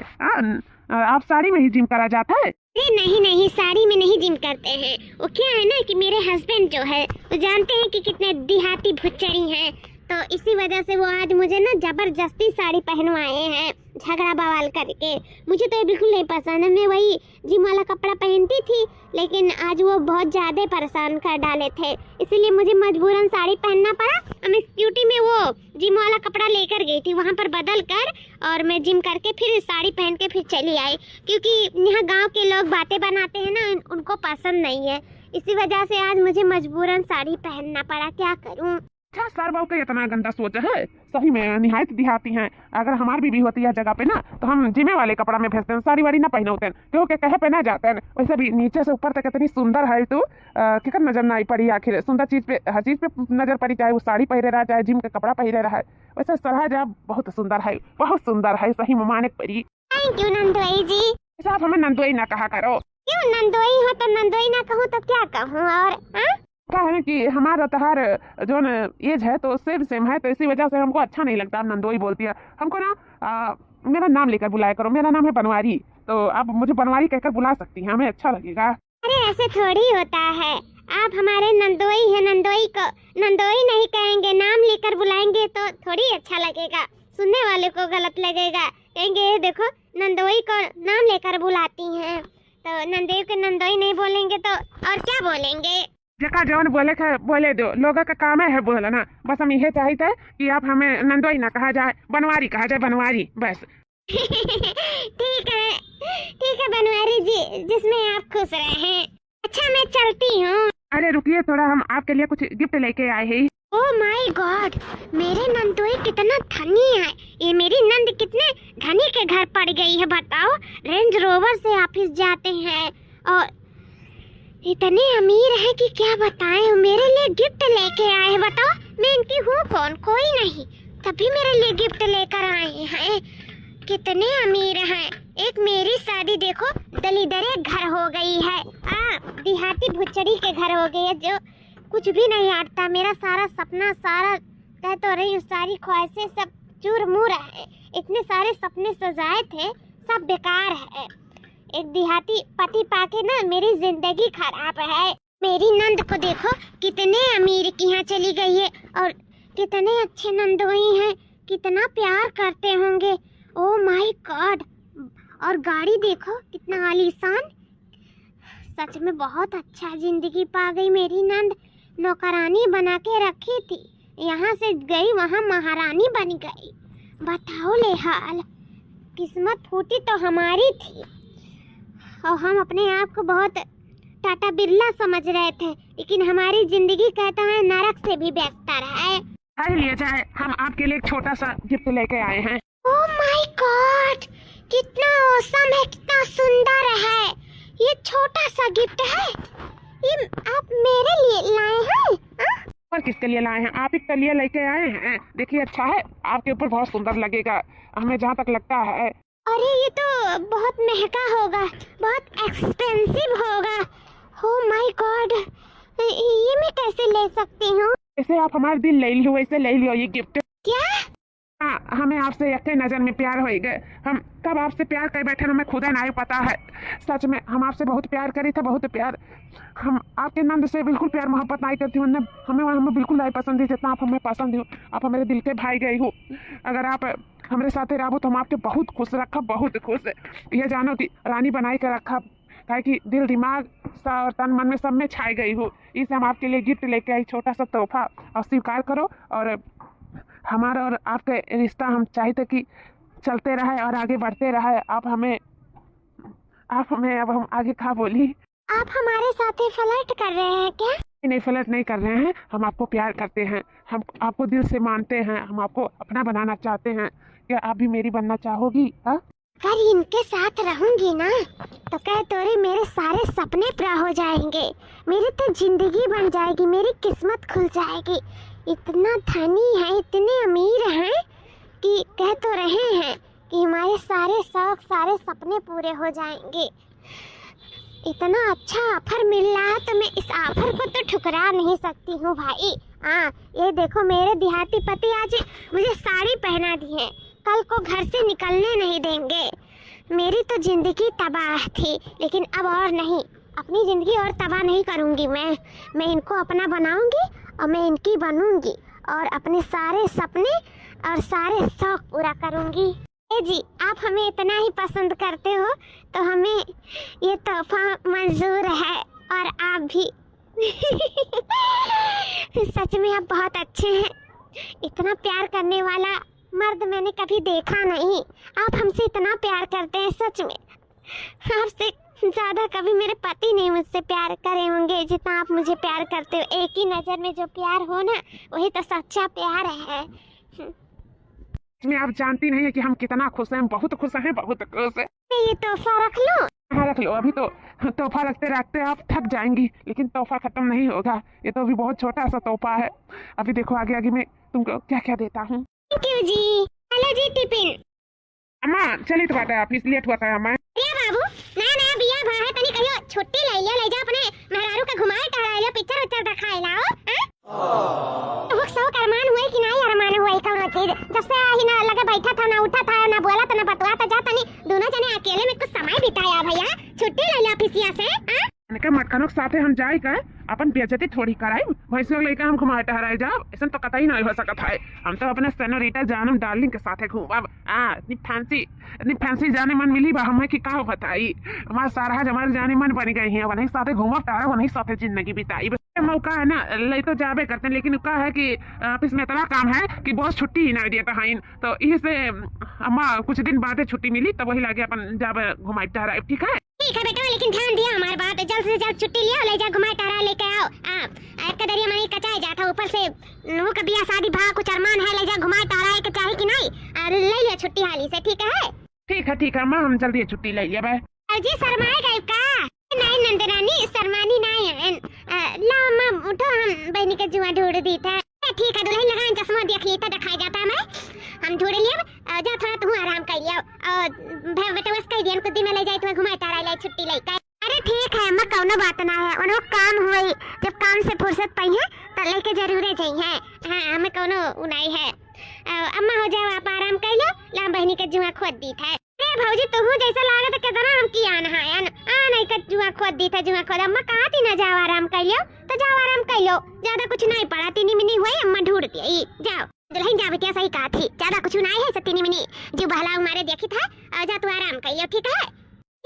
आप साड़ी में ही जिम करा जाता है? नहीं नहीं साड़ी में नहीं जिम करते हैं, वो क्या है ना कि मेरे हस्बैंड जो है वो जानते हैं कि कितने देहाती भुच्चड़ी हैं, तो इसी वजह से वो आज मुझे ना जबरदस्ती साड़ी पहनवाए हैं झगड़ा बवाल करके। मुझे तो ये बिल्कुल नहीं पसंद है, मैं वही जिम वाला कपड़ा पहनती थी, लेकिन आज वो बहुत ज़्यादा परेशान कर डाले थे, इसीलिए मुझे मजबूरन साड़ी पहनना पड़ा। मैं स्कूटी में वो जिम वाला कपड़ा लेकर गई थी, वहाँ पर बदल कर और मैं जिम करके फिर साड़ी पहन के फिर चली आई, क्योंकि यहाँ गाँव के लोग बातें बनाते हैं ना उनको पसंद नहीं है, इसी वजह से आज मुझे मजबूरन साड़ी पहनना पड़ा, क्या करूँ। अच्छा सर बहू का इतना गंदा सोच है, सही में निहायत दिहाती हैं। अगर हमारी बीवी होती है जगह पे ना तो हम जिमे वाले कपड़ा में भेजते हैं, साड़ी वाड़ी ना पहनते हैं, क्योंकि कहे पे ना जाते हैं। वैसे भी नीचे से ऊपर तक इतनी सुंदर है तू, किकर नजर ना आई पड़ी, आखिर सुंदर चीज पे हर चीज पे नजर पड़ी, चाहे वो साड़ी पहरे रहा चाहे जिम का कपड़ा पहरे रहा है। वैसे सरहज आप बहुत सुंदर है, बहुत सुंदर है, सही में माने पड़ी। थैंक यू नंदोई जी। आप हमें नंदोई ना कहा करो। क्यों नंदोई हो तो नंदोई ना कहूँ तो क्या कहूँ, और क्या है कि हमारा तहार जो एज है तो सेम है, तो इसी वजह से हमको अच्छा नहीं लगता नंदोई बोलती है। हमको ना मेरा नाम लेकर बुलाया करो, मेरा नाम है बनवारी, तो आप मुझे बनवारी कहकर बुला सकती हैं, हमें अच्छा लगेगा। अरे ऐसे थोड़ी होता है, आप हमारे नंदोई है, नंदोई को नंदोई नहीं कहेंगे, नाम लेकर बुलाएंगे तो थोड़ी अच्छा लगेगा, सुनने वाले को गलत लगेगा, कहेंगे देखो नंदोई को नाम लेकर बुलाती हैं, तो नंदेव के नंदोई नहीं बोलेंगे तो और क्या बोलेंगे। जका जौन बोले दो, लोगों का काम है बोलना, बस हम यही चाहते हैं कि आप हमें नंदोई ना कहा जाए, बनवारी कहा जाए, बनवारी बस। ठीक है बनवारी जी, जिसमें आप खुश रहे। अच्छा मैं चलती हूँ। अरे रुकिए थोड़ा, हम आपके लिए कुछ गिफ्ट लेके आए हैं। ओह माय गॉड, मेरे नंदोई कितना धनी है, ये मेरी नंद कितने धनी के घर पड़ गई है बताओ, रेंज रोवर से ऑफिस जाते हैं और इतने अमीर है कि क्या बताएं, मेरे लिए गिफ्ट लेके आए हैं। बताओ मैं इनकी हूँ कौन? कोई नहीं, तभी मेरे लिए गिफ्ट लेकर आए हैं। कितने अमीर हैं। एक मेरी शादी देखो दलिदरे घर हो गई है, देहाती भुच्चड़ी के घर हो गई है, जो कुछ भी नहीं आता। मेरा सारा सपना, सारा कह तो रही हूँ, सारी ख्वाहिशें सब चूर मुर है। इतने सारे सपने सजाए थे, सब बेकार है। एक देहाती पति पाके ना मेरी जिंदगी खराब है। मेरी नंद को देखो कितने अमीर की यहाँ चली गई है, और कितने अच्छे नंदोई हैं, कितना प्यार करते होंगे। Oh my God. और गाड़ी देखो कितना आलीशान। सच में बहुत अच्छा जिंदगी पा गई मेरी नंद। नौकरानी बना के रखी थी, यहाँ से गई वहाँ महारानी बन गई। बताओ ले हाल, किस्मत फूटी तो हमारी थी। और हम अपने आप को बहुत टाटा बिरला समझ रहे थे, लेकिन हमारी जिंदगी कहता है नरक से भी बेहतर है। हाय लिए जाए, हम आपके लिए एक छोटा सा गिफ्ट लेके आए हैं। ओह माय गॉड, कितना औसम है, कितना सुंदर है। ये छोटा सा गिफ्ट है, ये आप मेरे लिए लाए हैं? और किसके लिए लाए हैं? आप ही के लिए लेके आए हैं। देखिए अच्छा है, आपके ऊपर बहुत सुंदर लगेगा, हमें जहाँ तक लगता है। अरे ये तो बहुत महंगा होगा, बहुत एक्सपेंसिव होगा। ओह माय गॉड, ये मैं कैसे ले सकती हूँ? जैसे आप हमारे दिल ले लियो वैसे ले लियो ये गिफ्ट। क्या? हाँ, हमें आपसे एक नजर में प्यार हो गए। हम कब आपसे प्यार कर बैठे हमें खुदा नहीं पता है। सच में हम आपसे बहुत प्यार करी था, बहुत प्यार। हम आपके नंद से बिल्कुल प्यार मोहब्बत नहीं करती हूँ, हमें बिल्कुल नहीं पसंद है जितना आप हमें पसंद हो। आप हमारे दिल के भाई गई हो। अगर आप हमारे साथ रहो तो हम आपके बहुत खुश रखा, बहुत खुश। ये जानो कि रानी बनाई के रखा, काहे कि दिल दिमाग और तन मन में सब में छाई गई हो। इसे हम आपके लिए गिफ्ट लेके आई, छोटा सा तोहफा, और स्वीकार करो। और हमारा और आपके रिश्ता हम चाहते कि चलते रहे और आगे बढ़ते रहे। आप हमें अब हम आगे कहा बोली। आप हमारे साथ ही फ्लर्ट कर रहे हैं क्या? नहीं, फ्लर्ट नहीं कर रहे हैं, हम आपको प्यार करते हैं, हम आपको दिल से मानते हैं, हम आपको अपना बनाना चाहते हैं। क्या आप भी मेरी बनना चाहोगी? हाँ, अगर इनके साथ रहूंगी ना तो कह तोरी मेरे सारे सपने पूरा हो जाएंगे, मेरी तो जिंदगी बन जाएगी, मेरी किस्मत खुल जाएगी। इतना धनी है, इतने अमीर हैं कि कह तो रहे हैं कि हमारे सारे शौक, सारे सपने पूरे हो जाएंगे। इतना अच्छा ऑफर मिल रहा है तो मैं इस ऑफर को तो ठुकरा नहीं सकती हूँ भाई। हाँ, ये देखो मेरे देहाती पति आज मुझे साड़ी पहना दी है, कल को घर से निकलने नहीं देंगे। मेरी तो जिंदगी तबाह थी, लेकिन अब और नहीं, अपनी ज़िंदगी और तबाह नहीं करूँगी मैं इनको अपना बनाऊँगी और मैं इनकी बनूँगी और अपने सारे सपने और सारे शौक पूरा करूँगी। ए जी, आप हमें इतना ही पसंद करते हो तो हमें ये तोहफा मंजूर है, और आप भी। सच में आप बहुत अच्छे हैं, इतना प्यार करने वाला मर्द मैंने कभी देखा नहीं। आप हमसे इतना प्यार करते हैं, सच में आपसे ज़्यादा कभी मेरे पति नहीं मुझसे प्यार करे होंगे जितना आप मुझे प्यार करते हो। एक ही नज़र में जो प्यार हो ना, वही तो सच्चा प्यार है। इसमें आप जानती नहीं है कि हम कितना खुश हैं, बहुत खुश हैं, बहुत खुश हैं। ये तोहफा रख लो। हाँ रख लो, अभी तो तोहफा रखते रखते आप थक जाएंगी, लेकिन तोहफा खत्म नहीं होगा। ये तो अभी बहुत छोटा सा तोहफा है, अभी देखो आगे आगे मैं तुमको क्या क्या देता हूँ। थैंक यू जी। हेलो जी टिफिन। अम्मा चली तो बाटा ऑफिस लेट हुआ था। अम्मा बाबू नया नया बिया भा है, तनी कहियो छुट्टी ले जा अपने मेहरारू का घुमाए टहराए लो, पिक्चर उच्चर दिखाए लाओ। वो सौ अरमान हुए कि नहीं अरमान हुए कौनो चीज, जब से ही ना लगे बैठा था, ना उठा था, ना बोला था, ना बतवा था, जाता नहीं दोनों जने अकेले में कुछ समय बिताया भैया। छुट्टी ले लो ऑफिसिया से। का मटकनों के साथे हम जाए कर अपन बेइज्जती थोड़ी कराई, भैंसों लेकर हम घुमाए टहराए जाओ, ऐसा तो कतई नहीं हो सकता है। हम तो अपने सेनोरिटा जानम डार्लिंग के साथे घूमब। इतनी फैंसी जाने मन मिली बा हमें कि का बताई। हमारे सारा हमारे जाने मन बन गई है, वहीं साथे घूमब टहरा, वहीं साथे जिंदगी बिताई। मौका है ना, ले तो जाबे करते हैं, लेकिन का है कि ऑफिस में इतना काम है कि बॉस छुट्टी ही नहीं देता है, तो इससे अम्मा कुछ दिन बाद छुट्टी मिली, तो वही लगे अपन जाबे घुमाए टहराए। ठीक है बेटा, लेकिन ध्यान दिया हमारी बात, जल्द से जल्द छुट्टी लिया, ले जा घुमाए टहरा लेके आओ। एक कदरिया मनी कचाई जाता, ऊपर से नो कबिया शादी भा कुछ अरमान है, ले जा घुमाए टहराए के चाहे कि नहीं, ले लिया छुट्टी हाली से। ठीक है ठीक है अम्मा, हम जल्दी छुट्टी ले लिया। भाई जी शर्माए गए का नहीं नंदरानी शर्मानी नहीं है ला अम्मा उठो हम बहनी के जुआ ढूंढ दी था ठीक है दुल्हन लगा चश्मा देख ली तो दिखाई जाता है मैं हम ढूंढ लिया जा थोड़ा तू आराम कर लिया और बेटा बस कह दिया कुछ दिन में ले जाए तो घुमाए तारा ले छुट्टी ले अरे ठीक है अम्मा कौनो बात ना है उनो काम होई जब काम से फुर्सत पाई है तो लेके जरूर चाहिए हां हमें कौनो उनाई है अम्मा हो जाओ आप आराम कर लो ला बहनी के जुआ खोद दी था अरे भौजी तू जैसा लागे तो कितना हम की आना है नहीं कर जुआ खोद दी था जुआ खोद अम्मा कहा थी ना जाओ आराम कर लो तो जाओ आराम कर लो ज्यादा कुछ नहीं पड़ा तीनी मिनी हुई अम्मा ढूंढ दी जाओ दुल्हन जा बिटिया सही कहा थी ज्यादा कुछ नहीं है सतीनी मिनी जो बहला मारे देखी था जा तू आराम कर लो ठीक है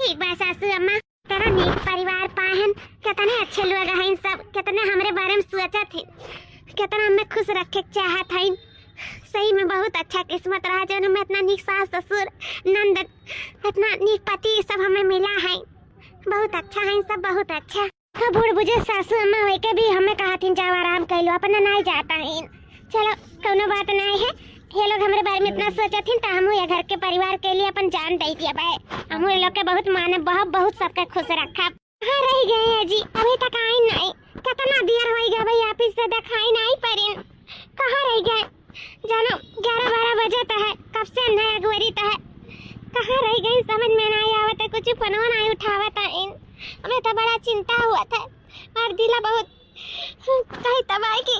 ठीक बा सासू अम्मा तेरा नेक परिवार पाहन कितने अच्छे लोग हैं सब कितने हमारे बारे में सोचा थे कितना हमें खुश रखे चाहत है सही में बहुत अच्छा किस्मत रहा जो हमें इतना नीक सास ससुर नंद इतना नीक पति सब हमें मिला है बहुत अच्छा है सब बहुत अच्छा तो बूढ़ बुजुर्ग सासू अम्मा हुई के भी हमें कहा थी जाओ आराम कर लो अपना नहीं जाता है चलो कोनो बात नहीं है ये लोग हमारे बारे में इतना सोचा थी तो हम ये घर के परिवार के लिए अपन जान दे दिया भाई हम लोग के बहुत माने बहुत सबका खुश रखा कहाँ रह गए हैं जी अभी तक आई नहीं कितना देर हो गया भाई ऑफिस से दिखाई नहीं पड़ी कहाँ रह गए जानो 11-12 बजे तो है कब से नया अगवरी तो है कहाँ रह गई समझ में नहीं आवत है कुछ फोन नहीं उठावत है हमें तो बड़ा चिंता हुआ था और दिला बहुत कहीं तबाही की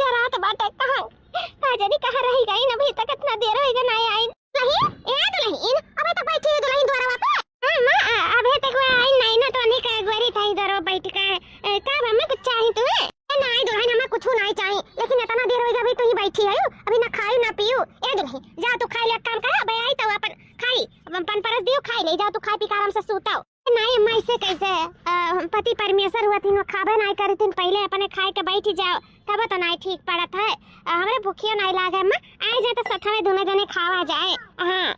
डरात बाटे कहाँ जानी कहाँ रह गई ना अभी तक इतना देर हो गया नहीं आई नहीं ए दुल्हन अबे तक बैठी है दुल्हन द्वारा वापस हां मां अबे तक वो आई नहीं ना तो नहीं का अगवरी था इधर बैठ के का हमें कुछ चाहिए तुम्हें नहीं दुल्हन हमें कुछ नहीं चाहिए लेकिन इतना देर हो गया अभी तो ही बैठी है अभी ना खाई ना पियो ए दुल्हन जा तू खा ले काम कर अबे आई तो अपन खाई अपन परस दियो खाई ले जा तू खा पी के आराम से सूताओ नहीं अम्मा ऐसे कैसे पति परमेश्वर हुआ थी खाबे नहीं करी थी पहले अपने खाए के बैठ जाओ तब तो नहीं ठीक पड़ा था हमारे भूखियो नहीं लागे अम्मा आई जाए तो सथा में दोनों जने खावा जाए हां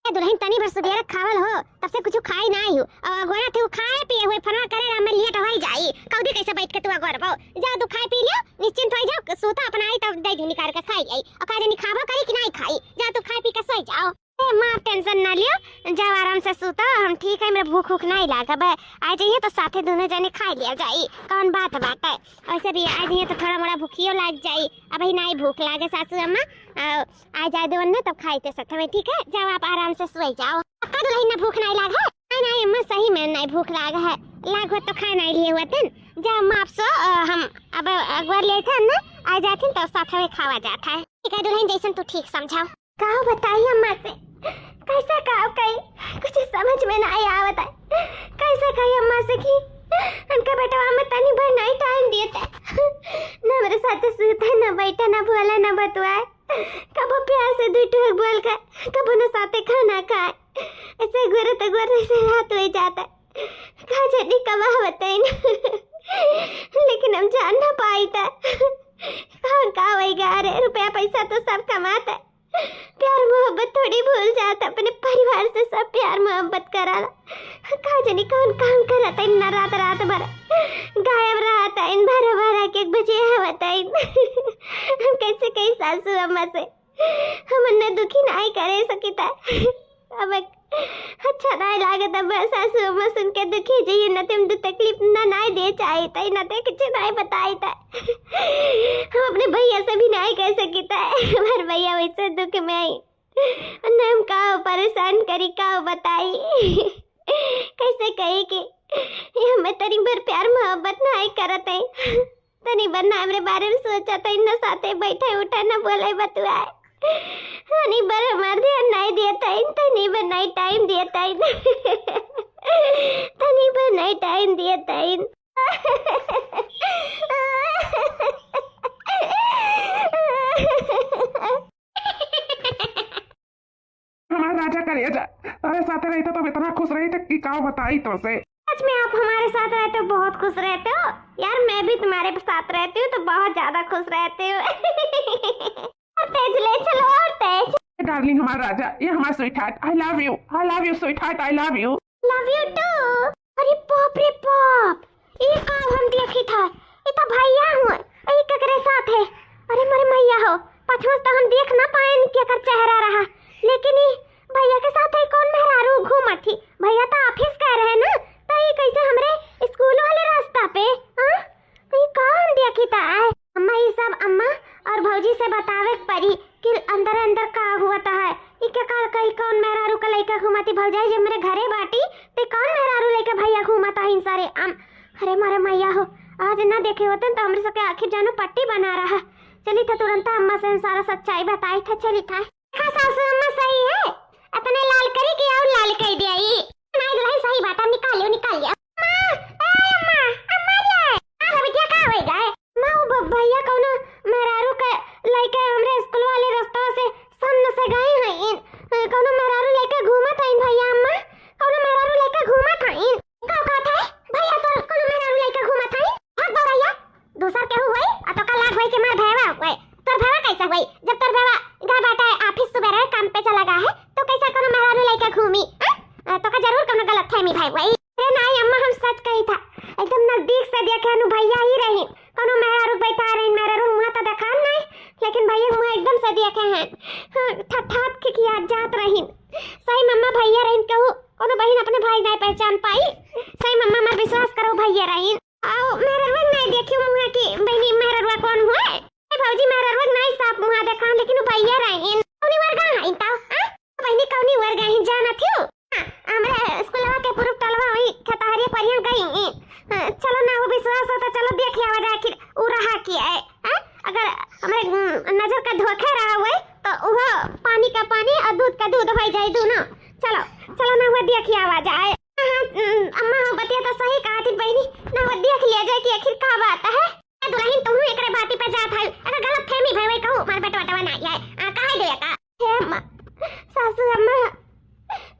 दुल्हन तनी भर सुबह खावल हो तब से कुछ खाई नहीं हो गोरा थे खाए पिए हुए फरवा करे हमें लेट हो जाई कौदी कैसे बैठ के तू गोरबो जा तू खाए पी लियो निश्चिंत हो जाओ सोता अपना आई तब दे दूं निकाल के खाई आई और काजे नहीं खाबो करी कि नहीं खाई जा तू खाए पी के सो जाओ ए मां टेंशन ना लियो जाओ आराम से सोता हम ठीक है मेरे भूख नहीं लागा बे आ जाइए तो साथे दोनों जने खा लिया जाई कौन बात है ऐसे भी आ जाइए तो थोड़ा मोड़ा भूखियो लग जाई अभी नहीं भूख लागे सासू अम्मा आ जाए दो ना तब खाई ते साथ में ठीक है जाओ आप आराम से सो जाओ पक्का दुल्हन ना भूख नहीं लागा नहीं अम्मा सही में नहीं भूख लागा है लागो तो खा नहीं लिए हुए थे जाओ अम्मा आप सो हम अब अगवर ले थे ना आ जाते तो साथ में खावा जाता है ठीक है दुल्हन जैसन तू ठीक समझाओ कहो बताइए अम्मा से कैसे कहो कहीं कुछ समझ में नहीं आवत है कैसे कही अम्मा से कि उनका बेटा हमें तनी भर नहीं टाइम देता ना मेरे साथ सोता ना बैठा ना बोला ना बतवाए कबो प्यार से दो टूक बोल कर कबो ना साथे खाना खाए ऐसे गोरे से रात हो जाता कहा जल्दी कमा बताए लेकिन हम जान ना पाई था कौन कहा वही अरे रुपया पैसा तो सब कमाता है प्यार मोहब्बत थोड़ी भूल जाता अपने परिवार से सब प्यार मोहब्बत कराला कहा जानी कौन काम करता इन रात भर गायब रहता इन भरा के 1 बजे होता इन हम कैसे कही सासू अम्मा से हम न दुखी नहीं करे सकिता अब अच्छा नहीं लागत अब सासू अम्मा सुन के दुखी जाइए न तुम तकलीफ ना नहीं दे चाहिए था न ते कुछ नहीं बताई था हम अपने भैया से भी नहीं कह सकी था हमारे भैया वैसे दुख में आई न हम का परेशान करी का बताई कैसे कही कि हमें तनी भर प्यार मोहब्बत नहीं करत है तनी भर ना हमरे बारे में सोचा था इन साथे बैठे उठा न बोले बतुआए नहीं बर हमारे ध्यान नहीं देता इन तनी भर नहीं टाइम देता इन तनी भर नहीं टाइम देता इन हमारा राजा करेजा अरे साथ रहते तो इतना खुश रही थे कि क्या बताई तो से सच में आप हमारे साथ रहते हो बहुत खुश रहते हो यार मैं भी तुम्हारे साथ रहती हूँ तो बहुत ज्यादा खुश रहती हूँ तेज ले चलो और तेज डार्लिंग हमारा राजा ये हमारा sweetheart I love you sweetheart I love you too अरे बाप रे बाप ये काम हम देखी था ये तो भैया हूँ ये ककरे साथ है अरे मेरे मैया हो पछवा तो हम देख ना पाए क्या कर चेहरा रहा लेकिन ये भैया के साथ है कौन मेहरारू घूमत थी भैया तो ऑफिस कह रहे ना तो ये कैसे हमरे स्कूल वाले रास्ता पे? हाँ, ये कौन देखी ता है? अम्मा ये सब अम्मा और भौजी से बतावे परी कि अंदर अंदर का हुआ ता है। ये क्या का कहीं कौन मेहरारू का लइका घुमाती भौजाई जब मेरे घरे बाटी ते कौन मेहरारू लइका भैया घुमाता इन सारे अरे मारे मैया हो, आज ना देखे होते तो हमरे सबके आखिर जानो पट्टी बना रहा। चली था तुरंत अम्मा से सारा सच्चाई बताई था। चली था सासू अम्मा सही है, अपने लाल करी के और लाल कह दिया ये नहीं दुल्हन सही बात है। निकालियो निकालियो अम्मा अम्मा रे आ बिटिया का होई गए मां वो भैया कौनो मेहरारू का लइका हमरे स्कूल वाले रास्ता से सामने से गए हैं। कौनो मेहरारू लइका घूमत है भैया अम्मा, कौनो मेहरारू लइका घूमत है का बात है भैया? तो कौनो मेहरारू लइका घूमत है भाग भैया दूसर के हुई आ तो का लाग होई के मार भैया हुई। तोर भैया कैसा हुई जब तोर भैया घर बाटा ऑफिस सुबह काम पे चला गया है तो कैसा कौनो मेहरारू लइका घूमी? तो का जरूर कौनो गलत फहमी भाई भाई। अरे नहीं अम्मा हम सच कही था, एकदम नजदीक से देखे अनु भैया ही रही। कौनो मेहरारू बैठा रही, मेहरारू मुंह तो देखा नहीं लेकिन भैया मुंह एकदम से देखे हैं। ठठात के किया जात रही सही मम्मा भैया रही कहूं कोनो बहन अपने भाई नहीं पहचान पाई। सही मम्मा मत विश्वास करो भैया रही। आओ मेहरारू नहीं देखियो मुंह की बहनी मेहरारू कौन हुआ है? भौजी मेहरारू नहीं साफ मुंह देखा लेकिन भैया रही कौनी वर्गा है ता बहनी कौनी वर्गा है जाना थियो हमरे स्कूलवा के पूर्व टलवा वही खताहरी परियन गई। चलो ना वो विश्वास होता चलो देख आवा जा आखिर उ रहा किया है। अगर हमरे नजर का धोखा रहा हुए तो वो पानी का पानी और दूध का दूध हो जाए दोनों। चलो चलो ना वो देख आवा जाए। अम्मा हो बतिया तो सही कहा थी बहनी, ना वो देख लिया जाए कि आखिर का बात है। दुल्हन तुम एकरे बाती पे जात है अगर गलत फहमी भई कहू मार बेटा बेटा ना आए काहे दे का हे अम्मा सासू अम्मा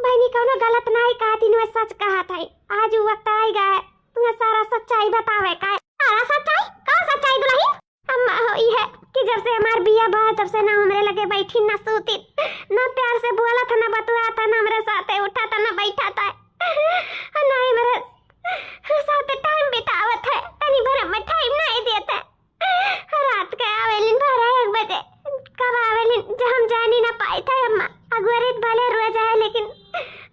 बहनी कौनो गलत नहीं कहा थी नु सच कहा था। आज वक्त आएगा है तुम्हें सारा सच्चाई बतावे का। सारा सच्चाई कौन सच्चाई दुल्हन? अम्मा हो ई है कि जब से हमार बिया बा तब से ना हमरे लगे बैठी ना सूती ना प्यार से बोला था ना बतुआ था ना हमरे साथे उठा था ना बैठा था ना ही मेरे साथे टाइम बितावत है। तनी भर में टाइम नहीं देता रात के आवेलिन 12-1 बजे कब आवेलिन जब हम जानी ना पाए थे। अम्मा अगवरित भले रोज आए लेकिन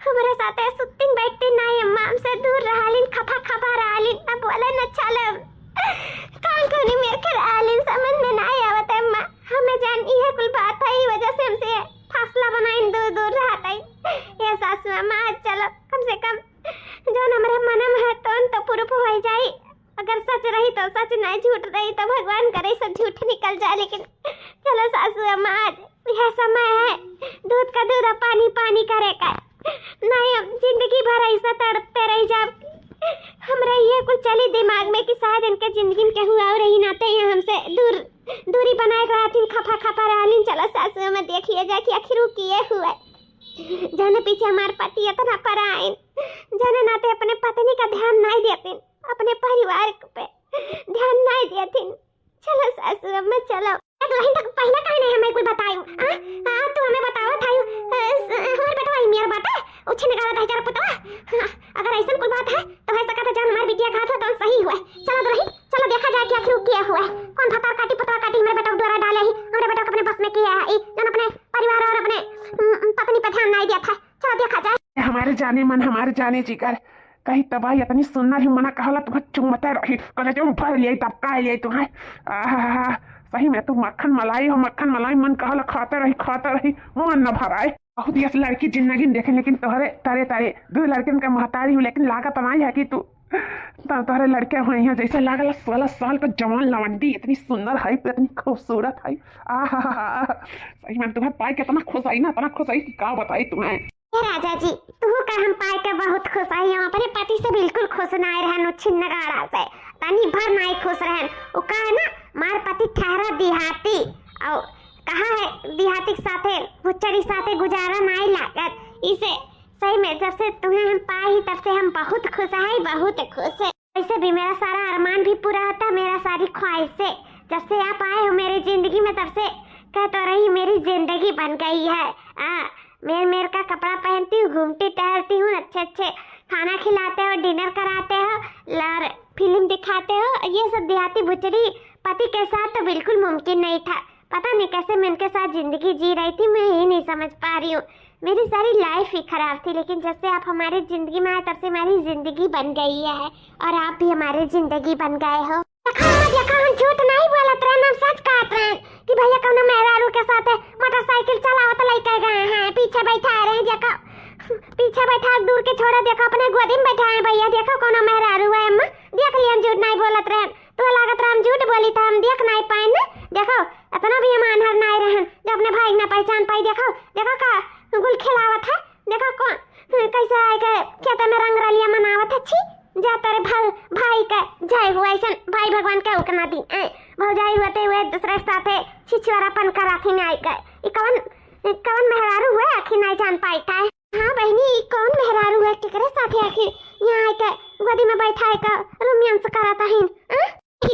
हमारे साथ सुत्तीन बैठती नहीं। अम्मा हमसे दूर रहालिन खफा खफा रहालिन ना बोले न चले कान कोनी मेरे के रहालिन समझ में नहीं आवत। अम्मा हमें जान ये कुल बात है ई वजह से हमसे फासला बनाइन दूर दूर रहता है। ये सासू अम्मा चलो कम से कम जो हमारे मन में है तो पूरा हो जाए। अगर सच रही तो सच नहीं झूठ रही तो भगवान करे सब झूठ निकल जाए। लेकिन चलो सासू अम्मा आज यह समय है दूध का दूध पानी पानी करेगा नहीं हम जिंदगी भर ऐसा तड़पते रह जाओ। हमरा ये कुछ चली दिमाग में कि शायद इनके जिंदगी में केहू और रही नाते हैं हमसे दूरी बनाए रहती खफा खफा रहलिन। चलो सासू अम्मा देखिए जा कि आखिर वो किए हुआ जाने पीछे हमारे पति इतना पराइन जाने नाते अपने पत्नी का ध्यान नहीं देते अपने परिवार पे ध्यान नहीं देती। चलो सासू अम्मा चलो दुल्हन तक पहले कहीं नहीं हमें कोई बताई तू हमें बतावा था हमारे बेटा ही मेरा बात है उछे निकाला था जरा पुतवा। अगर ऐसा कोई बात है तो है सका था जान हमारी बिटिया कहा था तो सही हुआ। चलो दुल्हन चलो देखा जाए कि आखिर क्या हुआ है। कौन भतार काटी पुतवा काटी हमारे बेटा द्वारा डाले ही हमारे बेटा को अपने बस में किया है जन अपने परिवार और अपने पत्नी पर ध्यान नहीं दिया था। चलो देखा जाए। हमारे जाने मन हमारे जाने जिगर कहीं तबाही इतनी सुनना ही मना कहला तुम्हें चुमता रही कहे जो भर लिए तब का लिए तुम्हें सही में तू मक्खन मलाई मन कहला खाता रही मन न भराए। बहुत ही लड़की जिंदगी देखे लेकिन तोहरे तारे 2 लड़कियों के महतारी हूँ लेकिन लागत नहीं है कि तू तोहरे लड़के हुए हैं जैसे लागल 16 साल का जवान लवंडी इतनी सुंदर है इतनी खूबसूरत है। सही में तुम्हें पाई कितना खुश आई ना इतना खुश आई क्या बताई तुम्हें। राजा जी तू का हम पाए के बहुत खुश आई हम अपने पति से बिल्कुल खुश नहीं रहन छिन्न गाड़ा से तनी भर नहीं खुश रहन। वो कहा ना मार पति ठहरा देहाती और कहा है देहाती के साथे भुच्चड़ी साथे गुजारा नहीं लागत। इसे सही में जब से तुम्हें हम पाए तब से हम बहुत खुश है बहुत खुश है। वैसे भी मेरा सारा अरमान भी पूरा होता मेरा सारी ख्वाहिशें जब से आप आए हो मेरी जिंदगी में तब से कह तो रही मेरी जिंदगी बन गई है। मेर का कपड़ा पहनती हूँ घूमती टहलती हूँ अच्छे खाना खिलाते हो डिनर कराते हो फिल्म दिखाते हो। ये सब देहाती भुचड़ी पति के साथ तो बिल्कुल मुमकिन नहीं था। पता नहीं कैसे मैं उनके साथ जिंदगी जी रही थी मैं ही नहीं समझ पा रही हूँ। मेरी सारी लाइफ ही खराब थी, लेकिन जब से आप हमारी जिंदगी में आए तब से हमारी जिंदगी बन गई है और आप भी हमारी जिंदगी बन गए हो। देखा हम झूठ नहीं बोलत रहे, हम सच कहत रहे कि भैया कौन मेहरारू के साथ मोटरसाइकिल चलावत लेके गए हैं, पीछे बैठा रहे हैं। देखो पीछे बैठा दूर के छोड़ा, देखो अपने गोदी में बैठा है भैया, देखो कौन मेहरारू है। अम्मा देख लिया हम झूठ नहीं बोलत रहे, तो लागत रहा हम झूठ बोली था, हम देख नहीं पाए ना। देखो इतना भी हम अनहर नहीं रहे जो अपने भाई न पहचान पाई। देखो देखो का गुल खिलावत है, देखो कौन कैसे आए के खेत में रंग रलिया मनावत है। छी जा तेरे भाई का जय हुआ, ऐसा भाई भगवान का उकना दी भौजाई होते हुए दूसरे साथे छिछुआरापन कराथी में आई गए। कौन मेहरारू हुए आखिर नहीं जान पाई था। हाँ बहनी कौन मेहरारू है, केकरे साथे आखिर यहाँ आके गोदी में बैठा है का रोमांस कराता है।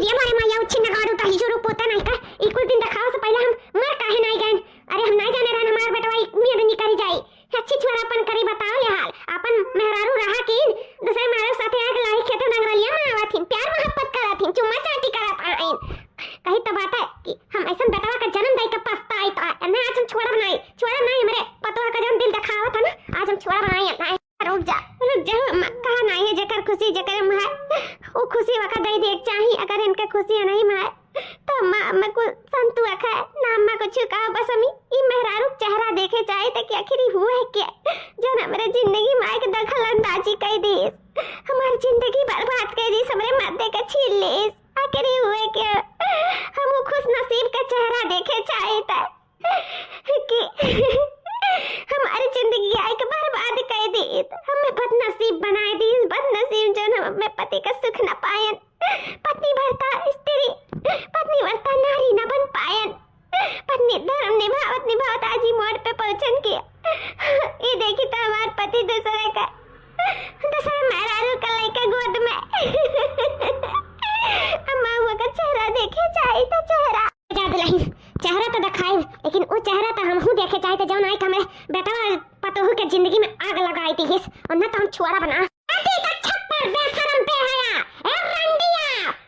ये मारे माया उच्छी नगाड़ू ताही शुरू पोता नहीं का कुछ दिन दिखाओ से पहले हम मर काहे नहीं गए। अरे हम नहीं जाने रहन हमार बेटवा मेरे निकल जाई अच्छी छोरापन करी बताओ ले हाल अपन मेहरारू रहा कि दूसरे मारे साथे आके लाई खेते नगरलिया में आवाथीन प्यार मोहब्बत कराथीन चुम्मा चाटी करत आइन। कही तो बात है कि हम ऐसा बेटवा का जन्म दई के पछताई तो ना आज हम छोड़ा नहीं मेरे पतवा का जन्म दिल दिखावा था ना, आज हम छोड़ा बनाई नहीं। रुक जा कहा नहीं है जेकर खुशी जेकर में वो खुशी वका दई देख चाहिए। अगर इनके खुशी नहीं में तो मैं को संतु है ना अम्मा को छुका बस हम ई मेहरारू चेहरा देखे चाहे तो कि आखिर हुआ है क्या जो ना मेरे जिंदगी में एक दखल अंदाजी कर दी, हमारी जिंदगी बर्बाद कर दी, हमरे माथे का छीन ले आखिर हुए क्या। हम वो खुश नसीब का चेहरा देखे चाहे था कि हमारी जिंदगी आके बर्बाद कर दी, हमें बदनसीब बनाए दी। बदनसीब जो हम अपने पति का सुख न पायन, पत्नी भरता स्त्री पत्नी भरता नारी न बन पायन, पत्नी धर्म निभावत आज ही मोड़ पे पहुंचन के। ये देखी तो हमारे पति दूसरे मेहरारू का लेके गोद में अम्मा हुआ का चेहरा देखे चाहे तो चेहरा तो दिखाई, लेकिन वो चेहरा तो हम हूँ देखे चाहे तो जौन आई था मेरे बेटा पतोहू के जिंदगी में आग लगाई थी हिस और न तो हम छुआरा बना छप्पर बेशरम बेहया ए रंडिया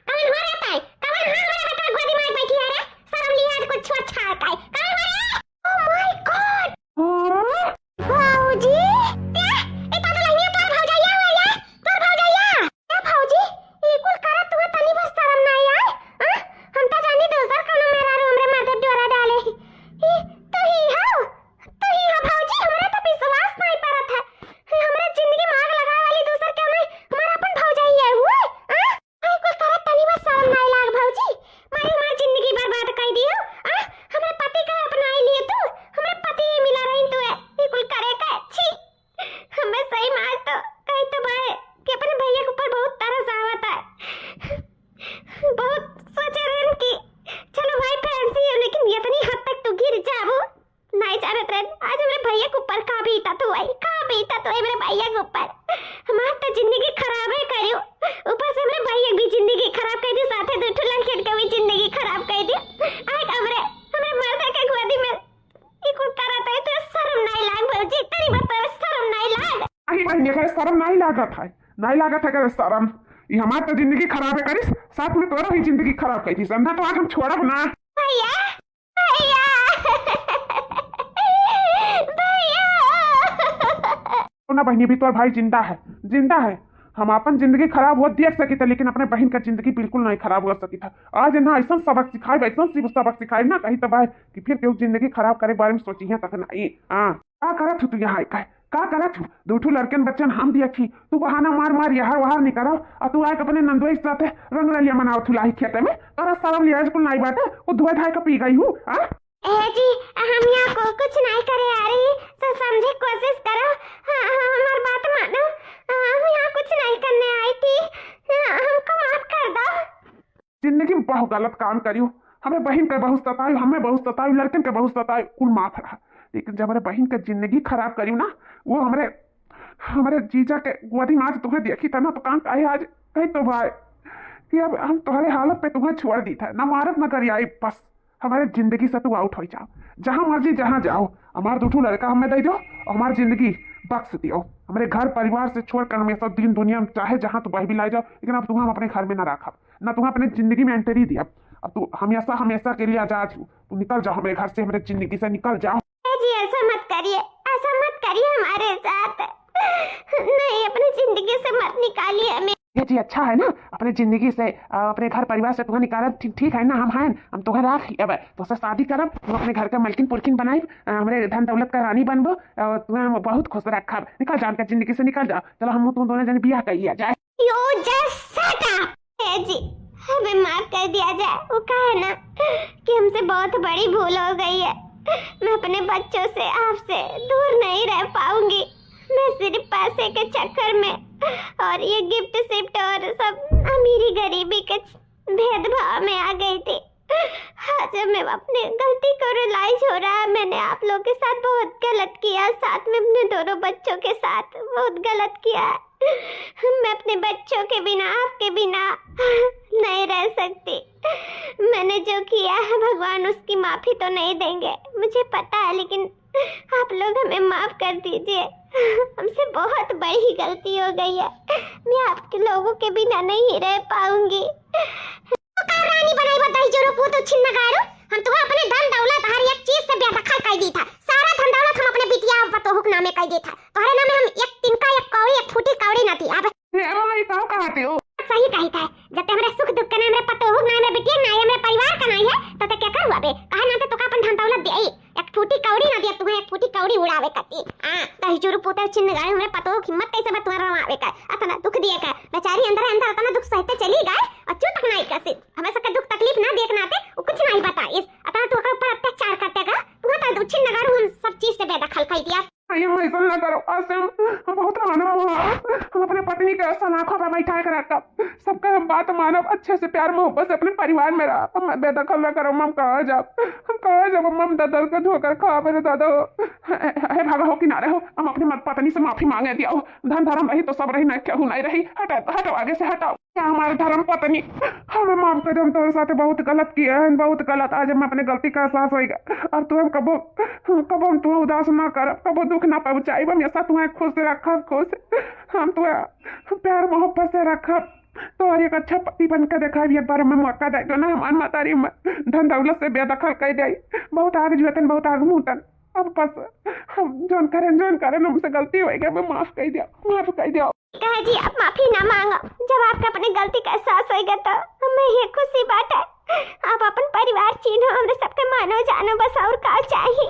कौन हो रहता है कौन हां मेरा बेटा गोदी में बैठी है रे शर्म लिहाज को छुआ छाड़ का कौन हो रे। ओ माय गॉड भाऊजी ए तो लइया तोर भौजाइया वाला तोर भौजाइया ए भौजी ई कुल करत हुआ तनी बस शर्म नहीं आए। हम तो जानी दोसर कौन मेहरारू हमरे माथे डोरा डाले ई तो ही हो भौजी, हमरा तो विश्वास नहीं पड़त है हमरे जिंदगी में आग लगाए वाली दूसर क्यों नहीं हमारा अपन भौजाइया हुए। आई कुल करत तनी बस शर्म नहीं लाग भौजी, हमारी जिंदगी बर्बाद कर दियो। हमरे पति का अपनाई लिए तू हमरे पति ही मिला रही तू ये कुल करे का छी। हमें सही मार तो कही तो बाय कि अपने भैया के ऊपर बहुत तरस आवत है, बहुत सोचे रहे कि चलो भाई फैंसी है लेकिन इतनी हद तक तू गिर जाबो नहीं जानत रहे। आज हमारे भैया के ऊपर का बीता तो मेरे भैया के ऊपर हमार तो जिंदगी खराब है करियो, ऊपर से मेरे भैया भी जिंदगी खराब कर दी, साथे दूठू लड़के का भी जिंदगी खराब कर दी। आए हमरे मर्द के गोदी में ई कुल करत है तो शर्म नहीं लाग भौजी, तेरी बात पर शर्म नहीं लाग। आई बहनी का शर्म नहीं लागत है का शर्म, ये हमार तो जिंदगी खराब है करिस साथ में तोरा ही जिंदगी खराब कर दी समझा। तो आज हम छोड़ब ना भैया ना बहनी भी तोर भाई जिंदा है। हम अपन जिंदगी खराब हो देख सकी था लेकिन अपने बहन का जिंदगी बिल्कुल नहीं खराब हो सकी था। आज ना ऐसा सबक सिखाए ना कहीं तब कि फिर केहू जिंदगी खराब करे बारे में सोची है तक नहीं। का करत तू यहाँ का करत दूठू लड़कन बच्चन हम दिया थी तू बहाना मार यहाँ वहां निकलो और तू आए अपने नंदुआ साथ रंग रलिया मनाओ थुलाही खेते में तोरा शर्म लिया कुल नहीं बात है वो धोए धाए का पी गई हूँ। जी हम यहाँ को कुछ नहीं करे आ रही तो समझे कोशिश करो, हमारी बात मानो, हम यहाँ कुछ नहीं करने आई थी, हमको माफ कर दो। जिंदगी में बहुत गलत काम करियो, हमें बहन के बहुत सताई, हमें बहुत सताई, लड़कन के बहुत सताई, कुल माफ रहा। लेकिन जब हमारे बहन का जिंदगी खराब करियो ना वो हमारे जीजा के गोदी में आज तुम्हें देखी था ना तो काम कहे आज कही तो भाई कि अब हम तुम्हारे हालत पे तुम्हें छोड़ दी था ना मारत ना करी आई, बस हमारे जिंदगी से तू आउट हो जाओ, जहाँ मर्जी जहाँ जाओ हमारे दूठू लड़का हमें दे दो और हमारी जिंदगी बख्श दियो। हमारे घर परिवार से छोड़कर हमेशा दिन दुनिया में चाहे जहाँ तू भी लाई जाओ, लेकिन अब तुम्हें अपने घर में ना रखा ना तुम्हें अपने जिंदगी में एंट्री दिया। अब तू हमेशा के लिए आजाद हो, तू निकल जाओ हमारे घर से, हमारे जिंदगी से निकल जाओ। जी ऐसा मत करिए, ऐसा मत करिए हमारे साथ। नहीं, अपनी जिंदगी से मत निकालिए हमें। ये जी अच्छा है ना, अपने जिंदगी से अपने घर परिवार से तुम्हें निकाला, ठीक है ना। हम हैं, हम तुम्हें राख अब तो से शादी करब, तुम अपने घर के मलकिन पुलकिन बनाई, हमारे धन दौलत का रानी बनबो और तुम्हें बहुत खुश रखब। निकल जाओ उनका जिंदगी से, निकल जाओ। चलो हम तुम दोनों जन बियाह कर लिया जाए। यो जस्ट शट अप जी, हमें माफ कर दिया जाए। वो कहा है ना कि हमसे बहुत बड़ी भूल हो गई है। मैं अपने बच्चों से, आपसे दूर नहीं रह पाऊंगी। मैं सिर्फ पैसे के चक्कर में और ये गिफ्ट शिफ्ट और सब अमीरी गरीबी के भेदभाव में आ गई थी। आज मैं अपने गलती को रियलाइज हो रहा है। मैंने आप लोगों के साथ बहुत गलत किया, साथ में अपने दोनों बच्चों के साथ बहुत गलत किया। मैं अपने बच्चों के बिना, आपके बिना नहीं रह सकती। मैंने जो किया है भगवान उसकी माफी तो नहीं देंगे, मुझे पता है, लेकिन आप लोग हमें माफ कर दीजिए। हमसे बहुत बड़ी गलती हो गई है। मैं आपके लोगों के बिना नहीं रह पाऊंगी। रानी बनाई बताई जो रूप तो छिन्न गाड़ो। हम तो अपने धन दौलत हर एक चीज से बेदखल कर दी था। सारा धन दौलत हम अपने बिटिया बतोहुक नामे कर दी था। तुम्हारे नाम में हम एक तिनका, एक कौड़ी, एक फूटी कौड़ी ना थी। अब ये कहते हो सही कही था। जब ते हमारे सुख दुख का नाम रे पतोहुक नाम रे बिटिया ना है, मेरे परिवार का नहीं है, तो ते क्या कर हुआ बे? कहा ना तो का अपन धन दौलत देई, एक फूटी कौड़ी ना दिया तुम्हें, एक फूटी कौड़ी उड़ावे करती। हां तो हिजूर पोते चिन्ह गाड़े हमारे पतोहुक हिम्मत कैसे बा तुम्हारा मावे का अतना दुख दिया का बेचारी अंदर अंदर अतना दुख सहते चली गई और चुप तक नहीं कैसे हमें सबका दुख तकलीफ ना देखना थे। वो कुछ नहीं बता इस अतना तो ऊपर अत्याचार करतेगा तुम्हें तो चिन्ह गाड़ू हम सब चीज से बेदखल कर दिया। ये ऐसा ना करो। आज से हम बहुत मानव हो, हम अपने पत्नी के सलाखों पर बैठा कर रखब, सबका हम बात मानव, अच्छे से प्यार मोहब्बत से अपने परिवार में रह। हम बेदखल ना करो। हम कहा जब हम दादा का धोकर खा मेरे दादा हो है भागा हो किनारे हो। हम अपनी पत्नी से माफी मांगे दिया हो। धन धर्म रही तो सब रही, ना क्यों नहीं रही। हटो आगे से हटाओ। क्या हमारे धर्म पत्नी हमें माफ कर दो। हम तुम्हारे साथ बहुत गलत किया है, बहुत गलत। आज हम अपने गलती का एहसास होगा और तुम्हें कबो हम तुम्हें उदास ना कर, कबो दुख ना पहुंचाई। हमेशा तुम्हें खुश रखब, खुश हम तुम्हें प्यार मोहब्बत से रखब। तो और एक अच्छा पति बनकर देखा एक बार हमें मौका दे दो ना। हमारे मातारी में धन दौलत से बेदखल कर दे, बहुत आग जुतन, बहुत आग मुतन। अब बस हम जोन करें हमसे गलती होगी, हमें माफ कर दिया। कहा जी आप माफी ना मांगो। जब आपको अपनी गलती का एहसास होगा तो हमें ये खुशी बात है। आप अपन परिवार चीनो, हमरे सबके मानो जानो, बस और का चाहिए।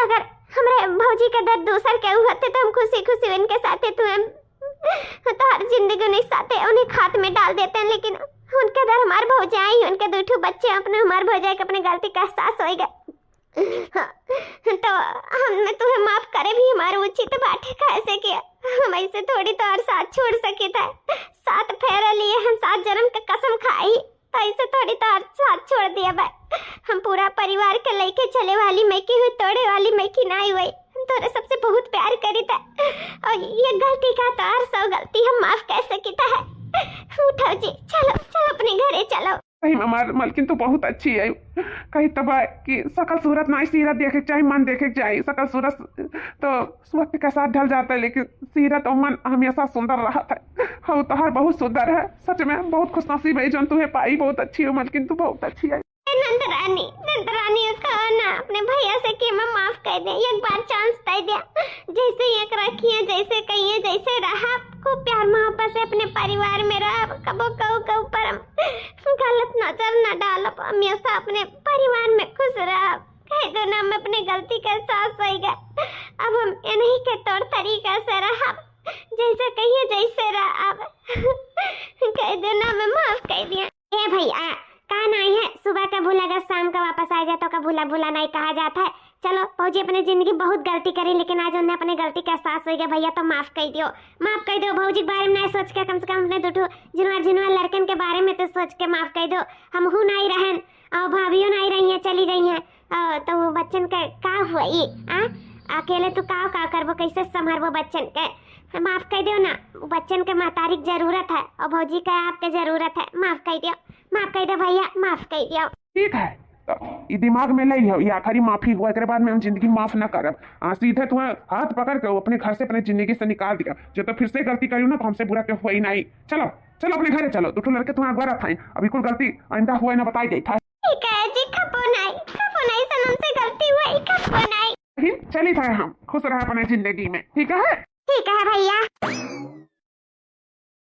अगर हमरे भौजी का दर्द दूसर के होते तो हम खुशी खुशी उनके साथ तो हर जिंदगी उन्हें साथ उन्हें खात में डाल देते हैं, लेकिन उनके दर हमारे भौजाई, उनके दूठू बच्चे अपने हमारे भौजाई के अपने गलती का एहसास होगा तो हमने तुम्हें माफ करे भी हमारे उचित बात है। कैसे किया हम ऐसे थोड़ी तो और साथ छोड़ सके थे। 7 फेरे लिए हम 7 जन्म का कसम खाई, तो ऐसे थोड़ी तो और साथ छोड़ दिया भाई। हम पूरा परिवार के लेके चले वाली मैं की हुई, तोड़े वाली मैं की नहीं हुई। हम तोरे सबसे बहुत प्यार करी था और ये गलती का तो और सब गलती हम माफ कैसे किया है। उठो जी, चलो अपने घरे चलो। कहीं हमारे मलकिन तो बहुत अच्छी है। कहीं तब कि सकल सूरत ना सीरत देखे चाहिए, मन देखे चाहिए। सकल सूरत तो वक्त के साथ ढल जाता है, लेकिन सीरत और मन हमेशा सुंदर रहा है। हाँ तो हर बहुत सुंदर है, सच में बहुत खुशनसीब है जो तुम्हें पाई। बहुत अच्छी है मलकिन, तो बहुत अच्छी है। नंदरानी कहा ना अपने भैया से कि मैं माफ कर दे, एक बार चांस दे दिया। जैसे एक रखिए, जैसे कहिए, जैसे रहा, खूब प्यार मोहब्बत से अपने परिवार में रहा। कबो के ऊपर हम गलत नजर न डालो, हमेशा अपने परिवार में खुश रहा। कह दो ना हम अपने गलती का एहसास होगा। अब हम इन्हीं के तौर तरीका से रहा, जैसे कहिए जैसे रहा। अब कह दो ना मैं माफ कर दिया। ए भैया कहा नहीं है, सुबह का भूला अगर शाम का वापस आ जाए तो का भूला नहीं कहा जाता है। चलो भौजी अपने जिंदगी बहुत गलती करी, लेकिन आज उन्हें अपने गलती का एहसास हो गया। भैया तो माफ कर दो भौजी के बारे में नहीं सोच के, कम से कम अपने दूठू जिनवा लड़कन के बारे में तो सोच के माफ कर दो। हम हूँ नहीं रहन और भाभियों नहीं रही है, चली गई है, तो वो बच्चन का हुआ अकेले तू का करबो, कैसे संभालबो बच्चन के। माफ कर दो ना, बच्चन के महतारी की जरूरत है और भौजी का आपके जरूरत है। माफ कर दो भैया, माफ कर दियो। ठीक है, तो ये दिमाग में ले लियो, ये आखिरी माफी हुआ। एक बाद में हम जिंदगी माफ ना करब। सीधे तुम्हें हाथ पकड़ के अपने घर से, अपने जिंदगी से निकाल दिया। जो तो फिर से गलती करी ना तो हमसे बुरा क्यों हुआ ही नहीं। चलो अपने घरे चलो। दूठो लड़के तुम्हारा द्वारा था, अभी कोई गलती आइंदा हुआ ना बताई गई था। ठीक है जी, खपो नहीं सनम से गलती हुई, खपो नहीं। लेकिन चली था हम खुश रहे अपने जिंदगी में, ठीक है। ठीक है भैया।